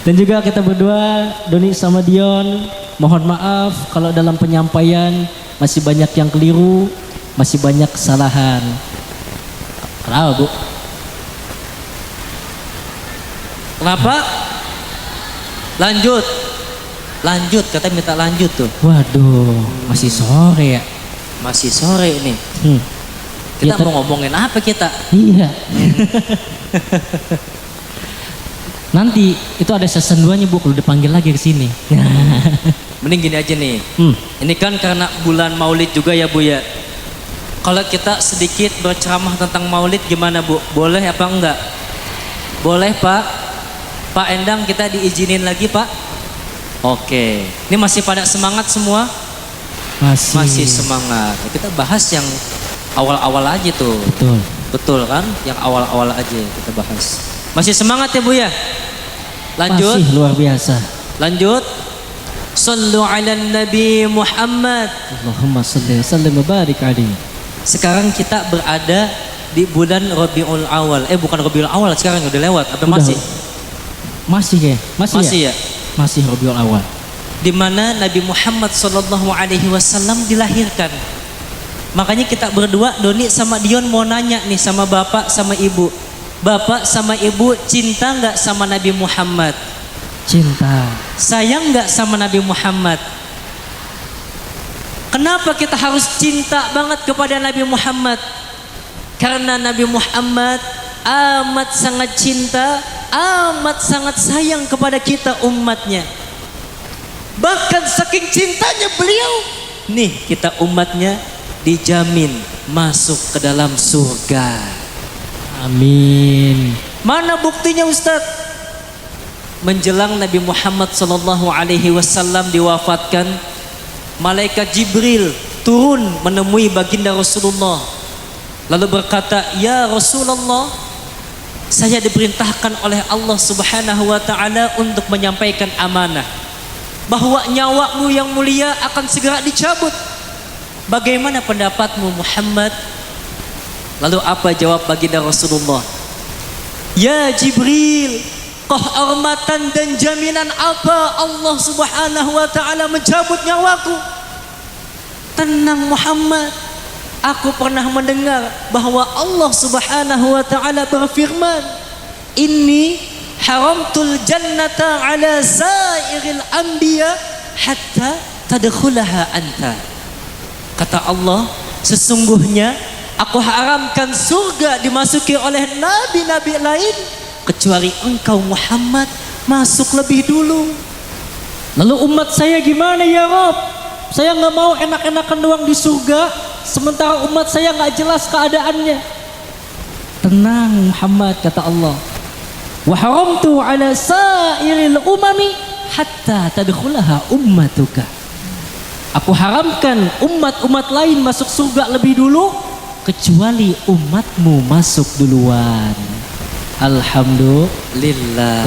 Dan juga kita berdua, Doni sama Dion, mohon maaf kalau dalam penyampaian masih banyak yang keliru, masih banyak kesalahan. Kenapa Bu? Kenapa? Lanjut. Lanjut, katanya minta lanjut tuh. Waduh, masih sore ya? Masih sore nih. Kita mau ngomongin apa kita? Iya. Nanti itu ada season 2-nya Bu, kalau dipanggil lagi ke sini. Mending gini aja nih. Hmm. Ini kan karena bulan Maulid juga ya Bu ya. Kalau kita sedikit berceramah tentang Maulid gimana Bu? Boleh apa enggak? Boleh Pak? Pak Endang kita diizinin lagi Pak? Oke. Ini masih pada semangat semua? Masih semangat. Ya, kita bahas yang awal-awal aja tuh. Betul. Betul kan? Yang awal-awal aja kita bahas. Masih semangat ya Bu ya? Lanjut. Masih luar biasa. Lanjut. Sallu ala Nabi Muhammad. Allahumma salli wa sallim wa barik alaihi. Sekarang kita berada di bulan Rabiul Awal. Bukan Rabiul Awal sekarang udah lewat. Apa Udah. masih? Masih ya? Masih ya? Masih Rabiul Awal. Di mana Nabi Muhammad Sallallahu Alaihi Wasallam dilahirkan. Makanya kita berdua, Doni sama Dion mau nanya nih sama bapak sama ibu. Bapak sama ibu cinta nggak sama Nabi Muhammad? Cinta. Sayang nggak sama Nabi Muhammad? Kenapa kita harus cinta banget kepada Nabi Muhammad? Karena Nabi Muhammad amat sangat cinta, amat sangat sayang kepada kita umatnya. Bahkan saking cintanya beliau, nih kita umatnya dijamin masuk ke dalam surga. Amin. Mana buktinya Ustadz? Menjelang Nabi Muhammad Sallallahu Alaihi Wasallam diwafatkan, malaikat Jibril turun menemui baginda Rasulullah, lalu berkata, ya Rasulullah, saya diperintahkan oleh Allah Subhanahu Wa Taala untuk menyampaikan amanah, bahwa nyawamu yang mulia akan segera dicabut. Bagaimana pendapatmu Muhammad? Lalu apa jawab baginda Rasulullah? Ya Jibril, kehormatan dan jaminan apa Allah Subhanahu Wa Taala mencabut nyawaku? Tenang Muhammad, aku pernah mendengar bahwa Allah Subhanahu Wa Taala berfirman, Inni haramtul jannata ala sairil anbiya hatta tadkhulaha anta. Kata Allah, sesungguhnya aku haramkan surga dimasuki oleh nabi-nabi lain kecuali engkau Muhammad masuk lebih dulu. Lalu umat saya gimana ya Rob? Saya nggak mau enak-enakan doang di surga, sementara umat saya nggak jelas keadaannya. Tenang Muhammad, kata Allah. Wa haramtu ala sairil umami hatta tadkhulaha ummatuka. Aku haramkan umat-umat lain masuk surga lebih dulu kecuali umatmu masuk duluan. Alhamdulillah.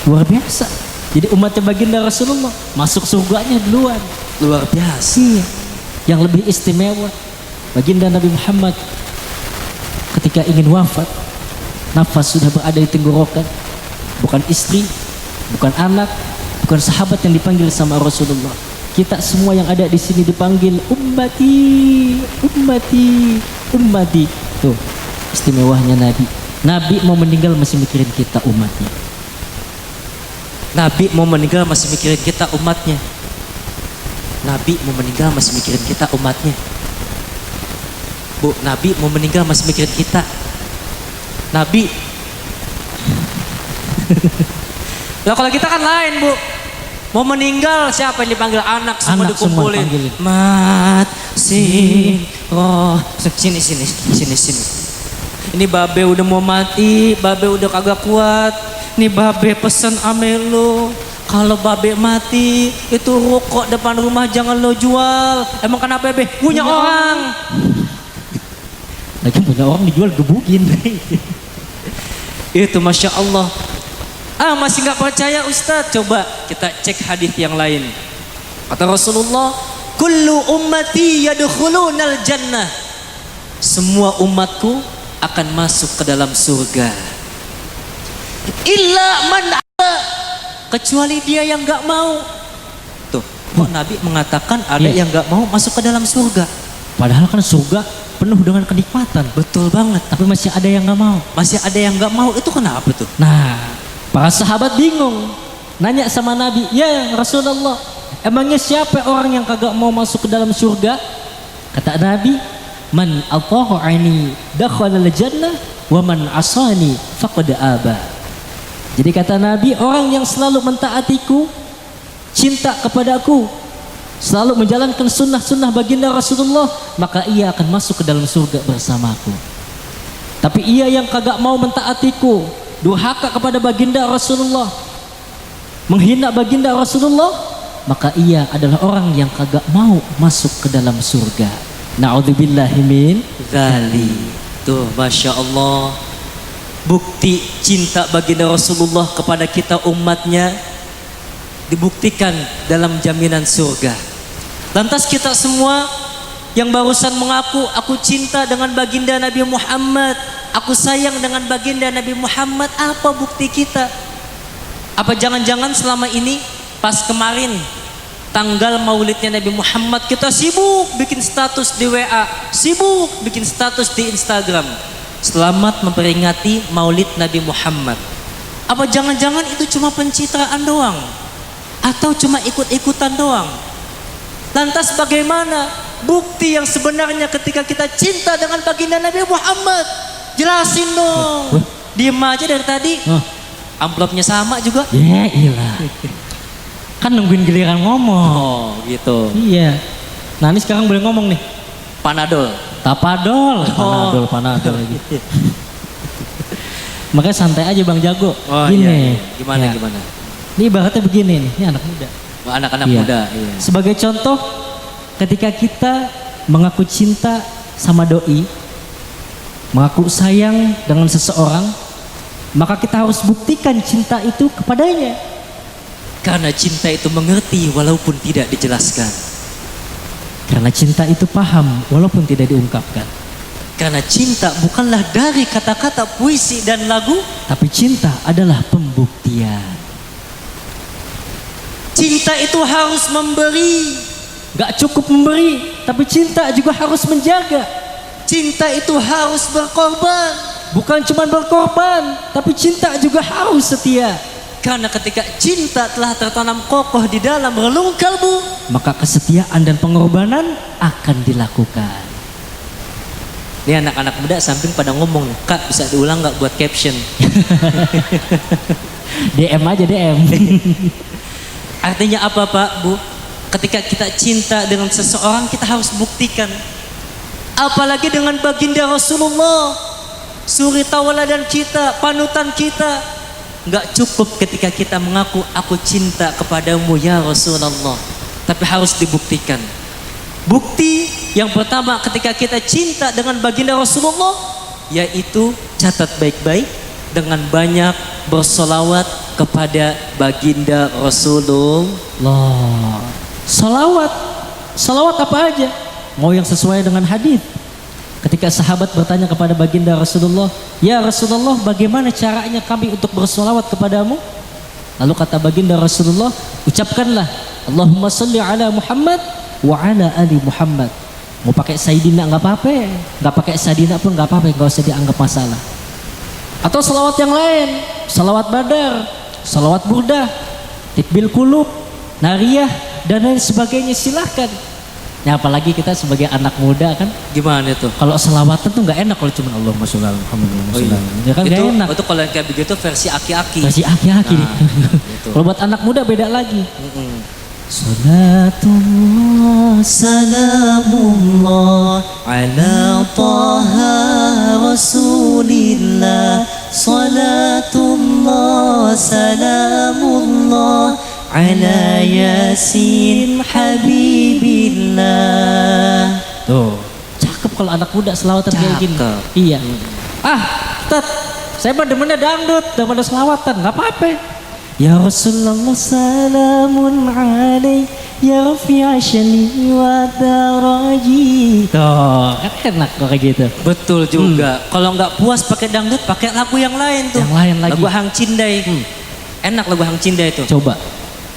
Luar biasa. Jadi umatnya baginda Rasulullah masuk surganya duluan. Luar biasa. Iya. Yang lebih istimewa, baginda Nabi Muhammad ketika ingin wafat, nafas sudah berada di tenggorokan. Bukan istri, bukan anak, bukan sahabat yang dipanggil sama Rasulullah. Kita semua yang ada di sini dipanggil ummati, ummati, ummati. Tuh istimewanya Nabi. Nabi mau meninggal masih mikirin kita umatnya. Nabi mau meninggal masih mikirin kita umatnya. Nabi mau meninggal masih mikirin kita umatnya. Bu, Nabi mau meninggal masih mikirin kita. Nabi. Lah kalau kita kan lain Bu. Mau meninggal siapa yang dipanggil? Anak semua Anak semua dikumpulin. dipanggilin. Mat, sin, roh, sini. Ini babe udah mau mati, babe udah kagak kuat. Nih babe pesen ame lo, kalau babe mati itu rokok depan rumah jangan lo jual. Emang kenapa be? Punya orang. Lagi punya orang dijual gebugin. Itu Masya Allah. Masih nggak percaya Ustadz? Coba kita cek hadis yang lain. Kata Rasulullah, kullu ummati yadkhulunal jannah. Semua umatku akan masuk ke dalam surga. Illa man aba, kecuali dia yang nggak mau. Tuh, kok Nabi mengatakan ada Iya. yang nggak mau masuk ke dalam surga. Padahal kan surga penuh dengan kenikmatan. Betul banget. Tapi masih ada yang nggak mau. Masih ada yang nggak mau. Itu kenapa tuh? Nah, para sahabat bingung. Nanya sama Nabi, ya Rasulullah, emangnya siapa orang yang kagak mau masuk ke dalam surga? Kata Nabi, man ata'ani dakhala al-jannah wa man asani faqad aba. Jadi kata Nabi, orang yang selalu mentaatiku, cinta kepadaku, selalu menjalankan sunnah-sunnah baginda Rasulullah, maka ia akan masuk ke dalam surga bersamaku. Tapi ia yang kagak mau mentaatiku, durhaka kepada baginda Rasulullah, menghina baginda Rasulullah, maka ia adalah orang yang kagak mau masuk ke dalam surga. Na'udzubillahi min Gali. Tuh, Masya Allah. Bukti cinta baginda Rasulullah kepada kita umatnya dibuktikan dalam jaminan surga. Lantas kita semua yang barusan mengaku aku cinta dengan baginda Nabi Muhammad, aku sayang dengan baginda Nabi Muhammad, apa bukti kita? Apa jangan-jangan selama ini pas kemarin tanggal maulidnya Nabi Muhammad kita sibuk bikin status di WA, sibuk bikin status di Instagram, selamat memperingati maulid Nabi Muhammad. Apa jangan-jangan itu cuma pencitraan doang? Atau cuma ikut-ikutan doang? Lantas bagaimana bukti yang sebenarnya ketika kita cinta dengan baginda Nabi Muhammad? Jelasin dong. Diem aja dari tadi. Amplopnya sama juga. Ya iyalah. Kan nungguin giliran ngomong. Oh gitu. Iya. Nah ini sekarang boleh ngomong nih. Panadol. Tapadol. Panadol lagi. Makanya santai aja Bang Jago. Oh Gini. iya. Gimana Ya. gimana? Ini ibaratnya begini nih. Ini anak muda. Oh, anak-anak Iya. muda. Iya. Sebagai contoh, ketika kita mengaku cinta sama doi, mengaku sayang dengan seseorang, maka kita harus buktikan cinta itu kepadanya. Karena cinta itu mengerti walaupun tidak dijelaskan. Karena cinta itu paham walaupun tidak diungkapkan. Karena cinta bukanlah dari kata-kata puisi dan lagu. Tapi cinta adalah pembuktian. Cinta itu harus memberi. Gak cukup memberi, tapi cinta juga harus menjaga. Cinta itu harus berkorban. Bukan cuma berkorban, tapi cinta juga harus setia. Karena ketika cinta telah tertanam kokoh di dalam relung kalbu, Maka kesetiaan dan pengorbanan akan dilakukan. ini anak-anak muda samping pada ngomong, Kak bisa diulang gak buat caption? DM aja DM. Artinya apa Pak, Bu? Ketika kita cinta dengan seseorang kita harus buktikan. Apalagi dengan baginda Rasulullah, suri tauladan kita, panutan kita. Gak cukup ketika kita mengaku aku cinta kepadamu ya Rasulullah, tapi harus dibuktikan. Bukti yang pertama ketika kita cinta dengan baginda Rasulullah, yaitu catat baik-baik dengan banyak bersolawat kepada baginda Rasulullah. Salawat apa aja? Mau yang sesuai dengan hadis. Ketika sahabat bertanya kepada baginda Rasulullah, ya Rasulullah, bagaimana caranya kami untuk bersolawat kepadamu? Lalu kata baginda Rasulullah, ucapkanlah Allahumma salli ala Muhammad wa ala ali Muhammad. Mau pakai Sayyidina nggak apa-apa, nggak pakai Sayyidina pun nggak apa-apa, nggak usah dianggap masalah. Atau salawat yang lain, salawat badar, salawat burdah, tikbil kulub, nariyah, dan lain sebagainya, silahkan. Ya apalagi kita sebagai anak muda kan, Gimana itu? kalau selawatan tuh nggak enak kalau cuma Allahumma sholli ala Muhammad Allahumma sholli ala Muhammad. Ya kan nggak enak. Itu kalau yang kayak begitu versi aki-aki. Kasih aki-aki. Nah, gitu. Kalau buat anak muda beda lagi. Salatullah salamullah ala taha rasulillah. Salatullah salamullah ala yasin habibillah. Tuh, cakep kalau anak muda selawatan kayak gini. Cakep. Iya. Tat, saya mah demennya dangdut daripada selawatan, nggak apa-apa. Ya Rasulullah salamun alaik ya rafi'a syani wa daraji. Tuh, kan enak kok kayak gitu. Betul juga. Kalau nggak puas pakai dangdut, pakai lagu yang lain tuh. Yang lain lagi. Lagu Hang Cindai. Enak lagu Hang Cindai itu. Coba.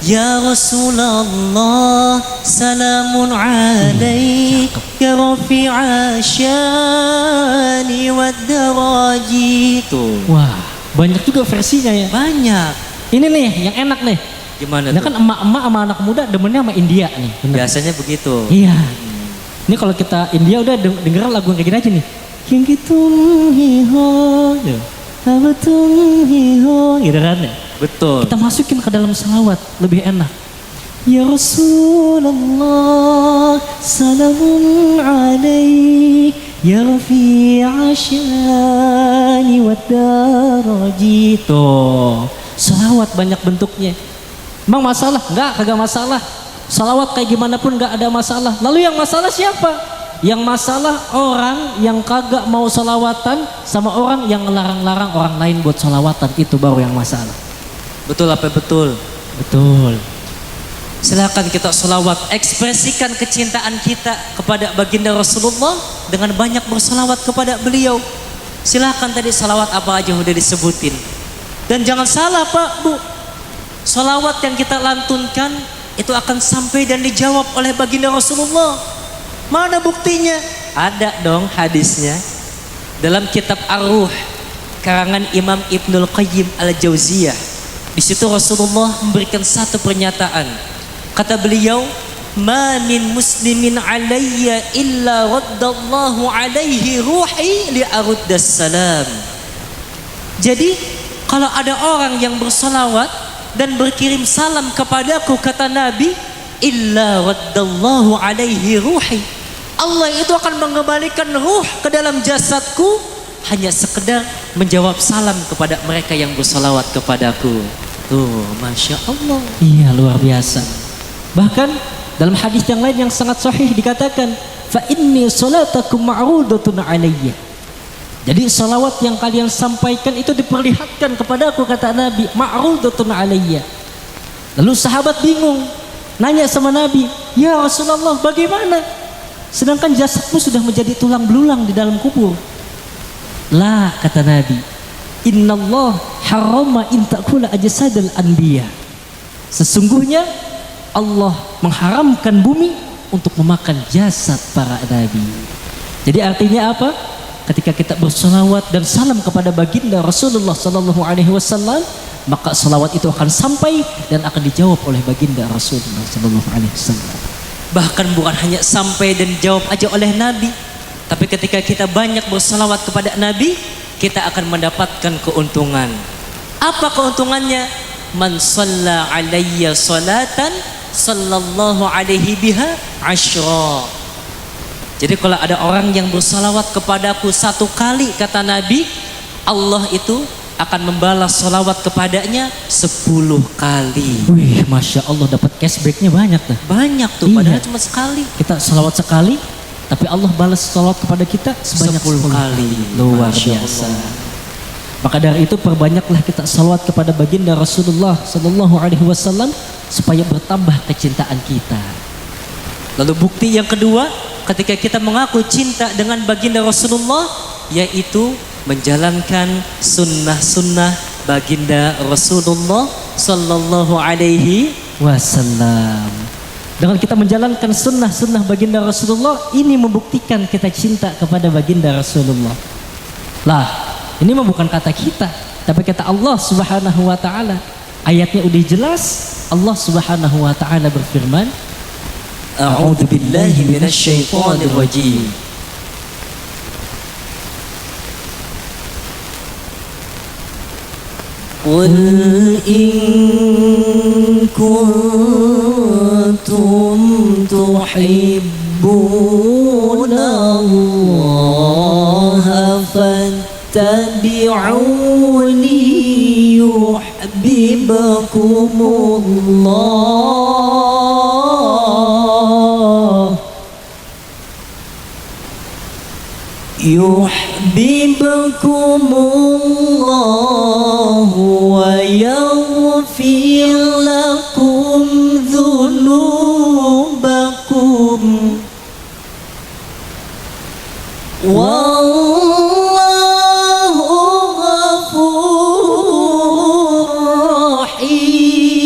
Ya Rasulullah salamun alaik ya rafi'a syani wa daraji. Tuh. Wah, banyak juga versinya ya. Banyak. Ini nih yang enak nih. Gimana Ini tuh? kan emak-emak sama anak muda demennya sama India nih. Bener. Biasanya begitu. Iya. Ini kalau kita India udah denger lagu yang kayak gini aja nih. King kitum hiho, abatum hiho, gitu kan ya. Betul. Kita masukin ke dalam selawat lebih enak. Ya Rasulullah, salamun alaik, ya rafi'a syani wa daraji. Tuh, salawat banyak bentuknya. Emang masalah? Enggak, kagak masalah. Salawat kayak gimana pun enggak ada masalah. Lalu yang masalah siapa? Yang masalah orang yang kagak mau salawatan sama orang yang ngelarang-larang orang lain buat salawatan. Itu baru yang masalah. Betul apa betul? Betul. Silakan kita salawat, ekspresikan kecintaan kita kepada baginda Rasulullah dengan banyak bersalawat kepada beliau. Silakan tadi salawat apa aja udah disebutin. Dan jangan salah Pak, Bu, salawat yang kita lantunkan itu akan sampai dan dijawab oleh baginda Rasulullah. Mana buktinya? Ada dong hadisnya dalam kitab Ar-Ruh karangan Imam Ibnul Qayyim Al-Jauziyah. Di situ Rasulullah memberikan satu pernyataan. Kata beliau, "Ma min muslimin alayya illa raddallahu alaihi ruhi li aruddas salam." Jadi, kalau ada orang yang bersalawat dan berkirim salam kepadaku, kata Nabi, illa raddallahu alaihi ruhi. Allah itu akan mengembalikan ruh ke dalam jasadku hanya sekedar menjawab salam kepada mereka yang bersalawat kepadaku. Tuh, Masya Allah. Iya, luar biasa. Bahkan dalam hadis yang lain yang sangat sahih dikatakan, fa inni salatakum ma'rudatun alayya. Jadi salawat yang kalian sampaikan itu diperlihatkan kepadaku, kata Nabi, ma'rudatun alayya. Lalu sahabat bingung, nanya sama Nabi, ya Rasulullah, bagaimana? Sedangkan jasadmu sudah menjadi tulang belulang di dalam kubur. La, kata Nabi, innallah harrama in ta'kula ajsadal anbiya. Sesungguhnya Allah mengharamkan bumi untuk memakan jasad para nabi. Jadi artinya apa? Ketika kita bersalawat dan salam kepada baginda Rasulullah sallallahu alaihi wasallam, maka salawat itu akan sampai dan akan dijawab oleh baginda Rasulullah sallallahu alaihi wasallam. Bahkan bukan hanya sampai dan dijawab aja oleh Nabi, tapi ketika kita banyak bersalawat kepada Nabi, kita akan mendapatkan keuntungan. Apa keuntungannya? Man shalla alayya salatan sallallahu alaihi biha asyra. Jadi kalau ada orang yang bersalawat kepadaku 1 kali, kata Nabi, Allah itu akan membalas salawat kepadanya 10 kali. Wih, Masya Allah, dapat cashbacknya banyak tuh. Banyak tuh, Iya. padahal cuma sekali. Kita salawat sekali, tapi Allah balas salawat kepada kita sebanyak 10 kali. Luar Masya biasa. Allah. Maka dari itu perbanyaklah kita salawat kepada baginda Rasulullah sallallahu alaihi wasallam supaya bertambah kecintaan kita. Lalu bukti yang kedua, ketika kita mengaku cinta dengan baginda Rasulullah, yaitu menjalankan sunnah-sunnah baginda Rasulullah sallallahu alaihi Wasallam. Dengan kita menjalankan sunnah-sunnah baginda Rasulullah, ini membuktikan kita cinta kepada baginda Rasulullah. Lah, ini mah bukan kata kita, tapi kata Allah Subhanahu wa taala. Ayatnya udah jelas. Allah Subhanahu wa taala berfirman, A'udzu billahi minasy syaithanir rajim. Qul in kuntum tuhibbuna Allah fattabi'uni yuhibbukumullah yuhibbukumullah wa yaghfir lakum dzunubakum wallahu ghafurur rahim.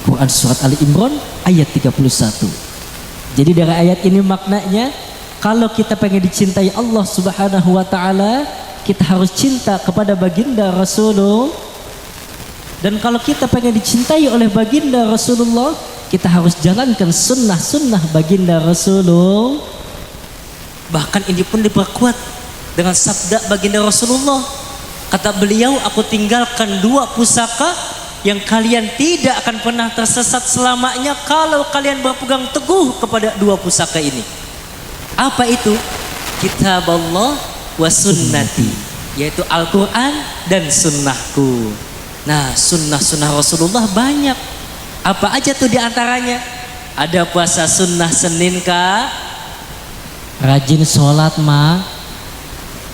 Quran surat Ali Imran ayat 31. Jadi dari ayat ini maknanya, kalau kita pengen dicintai Allah Subhanahu wa taala, kita harus cinta kepada baginda Rasulullah. Dan kalau kita pengen dicintai oleh baginda Rasulullah, kita harus jalankan sunnah-sunnah baginda Rasulullah. Bahkan ini pun diperkuat dengan sabda baginda Rasulullah. Kata beliau, aku tinggalkan 2 pusaka yang kalian tidak akan pernah tersesat selamanya kalau kalian berpegang teguh kepada 2 pusaka ini. Apa itu? Kitab Allah wa sunnati, yaitu Al-Quran dan sunnahku. Nah, sunnah-sunnah Rasulullah banyak. Apa aja tuh diantaranya? Ada puasa sunnah Senin kak, Rajin sholat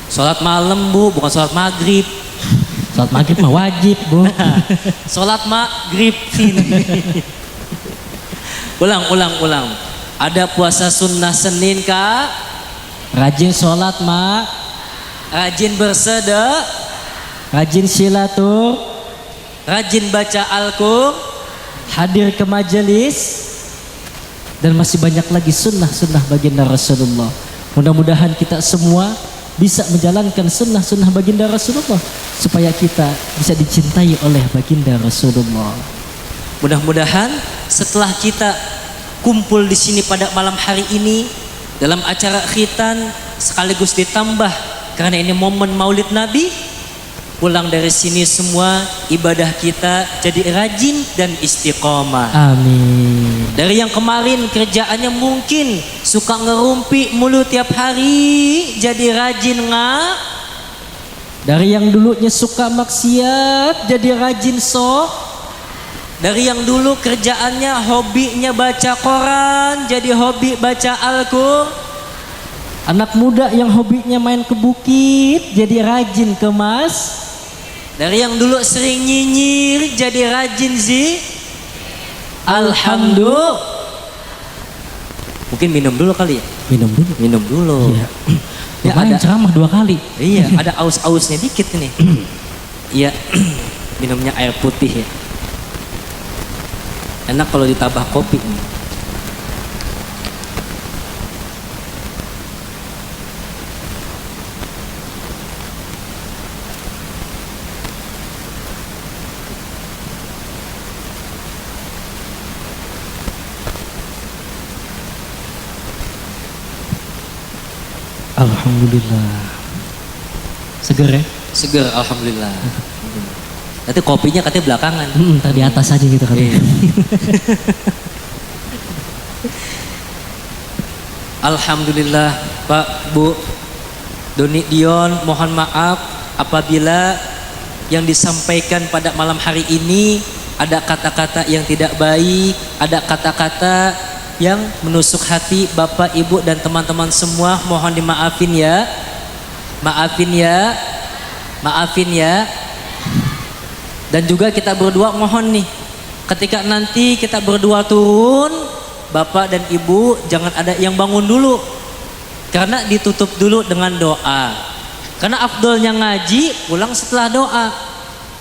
sholat malam bu, bukan sholat maghrib. Sholat maghrib mah wajib bu. Sholat maghrib. ulang. Ada puasa sunnah Senin kak, Rajin sholat rajin bersedekah, rajin rajin baca Al-Qur'an, hadir ke majelis, dan masih banyak lagi sunnah-sunnah baginda Rasulullah. Mudah-mudahan kita semua bisa menjalankan sunnah-sunnah baginda Rasulullah supaya kita bisa dicintai oleh baginda Rasulullah. Mudah-mudahan setelah kita kumpul di sini pada malam hari ini dalam acara khitan sekaligus ditambah karena ini momen Maulid Nabi, pulang dari sini semua ibadah kita jadi rajin dan istiqomah. Amin. Dari yang kemarin kerjaannya mungkin suka ngerumpi mulu tiap hari, jadi rajin Dari yang dulunya suka maksiat jadi rajin Dari yang dulu kerjaannya hobinya baca koran, jadi hobi baca Al-Qur'an. Anak muda yang hobinya main ke bukit jadi rajin ke Dari yang dulu sering nyinyir jadi rajin Alhamdulillah. Mungkin minum dulu kali ya? Minum dulu. Iya. Ya Lumayan ada ceramah 2 kali. Iya, ada aus-ausnya dikit nih. Iya, minumnya air putih ya. Enak kalau ditambah kopi. Alhamdulillah. Seger ya? Seger, alhamdulillah. Nanti kopinya katanya belakangan. Tadi atas aja gitu kali. Alhamdulillah Pak, Bu, Doni Dion, mohon maaf apabila yang disampaikan pada malam hari ini ada kata-kata yang tidak baik, ada kata-kata yang menusuk hati Bapak, Ibu dan teman-teman semua, mohon dimaafin ya. Maafin ya. Dan juga kita berdua mohon nih, ketika nanti kita berdua turun, Bapak dan Ibu jangan ada yang bangun dulu, karena ditutup dulu dengan doa. Karena afdolnya ngaji pulang setelah doa.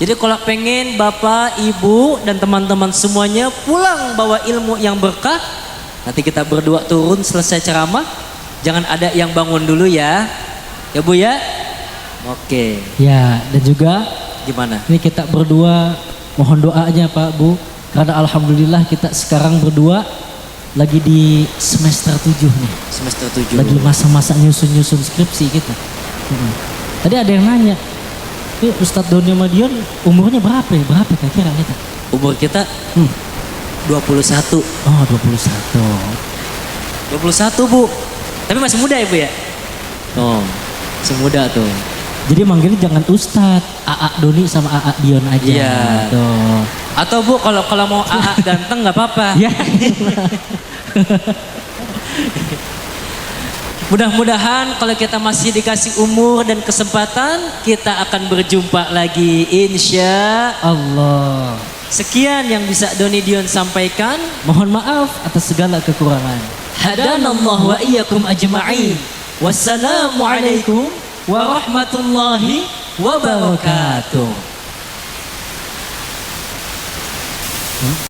Jadi kalau pengen Bapak, Ibu dan teman-teman semuanya pulang bawa ilmu yang berkah, nanti kita berdua turun selesai ceramah, jangan ada yang bangun dulu ya. Ya Bu ya? Oke. Ya, dan juga Gimana? ini kita berdua mohon doanya Pak Bu, karena alhamdulillah kita sekarang berdua lagi di semester 7 nih. Semester 7. Lagi masa-masa nyusun-nyusun skripsi kita. Tadi ada yang nanya, ini Ustadz Doni Madion umurnya berapa ya? Berapa kira-kira kita? Umur kita 21. Oh 21. 21 Bu. Tapi masih muda ya Bu ya? Oh, masih muda tuh. Jadi manggilnya jangan Ustadz, AA Doni sama AA Dion aja. Iya. Tuh. Atau Bu kalau mau AA ganteng nggak apa-apa. Ya. Mudah-mudahan kalau kita masih dikasih umur dan kesempatan, kita akan berjumpa lagi insya Allah. Sekian yang bisa Doni Dion sampaikan. Mohon maaf atas segala kekurangan. Hadanallahu wa iyyakum ajma'in. Wassalamualaikum warahmatullahi wabarakatuh.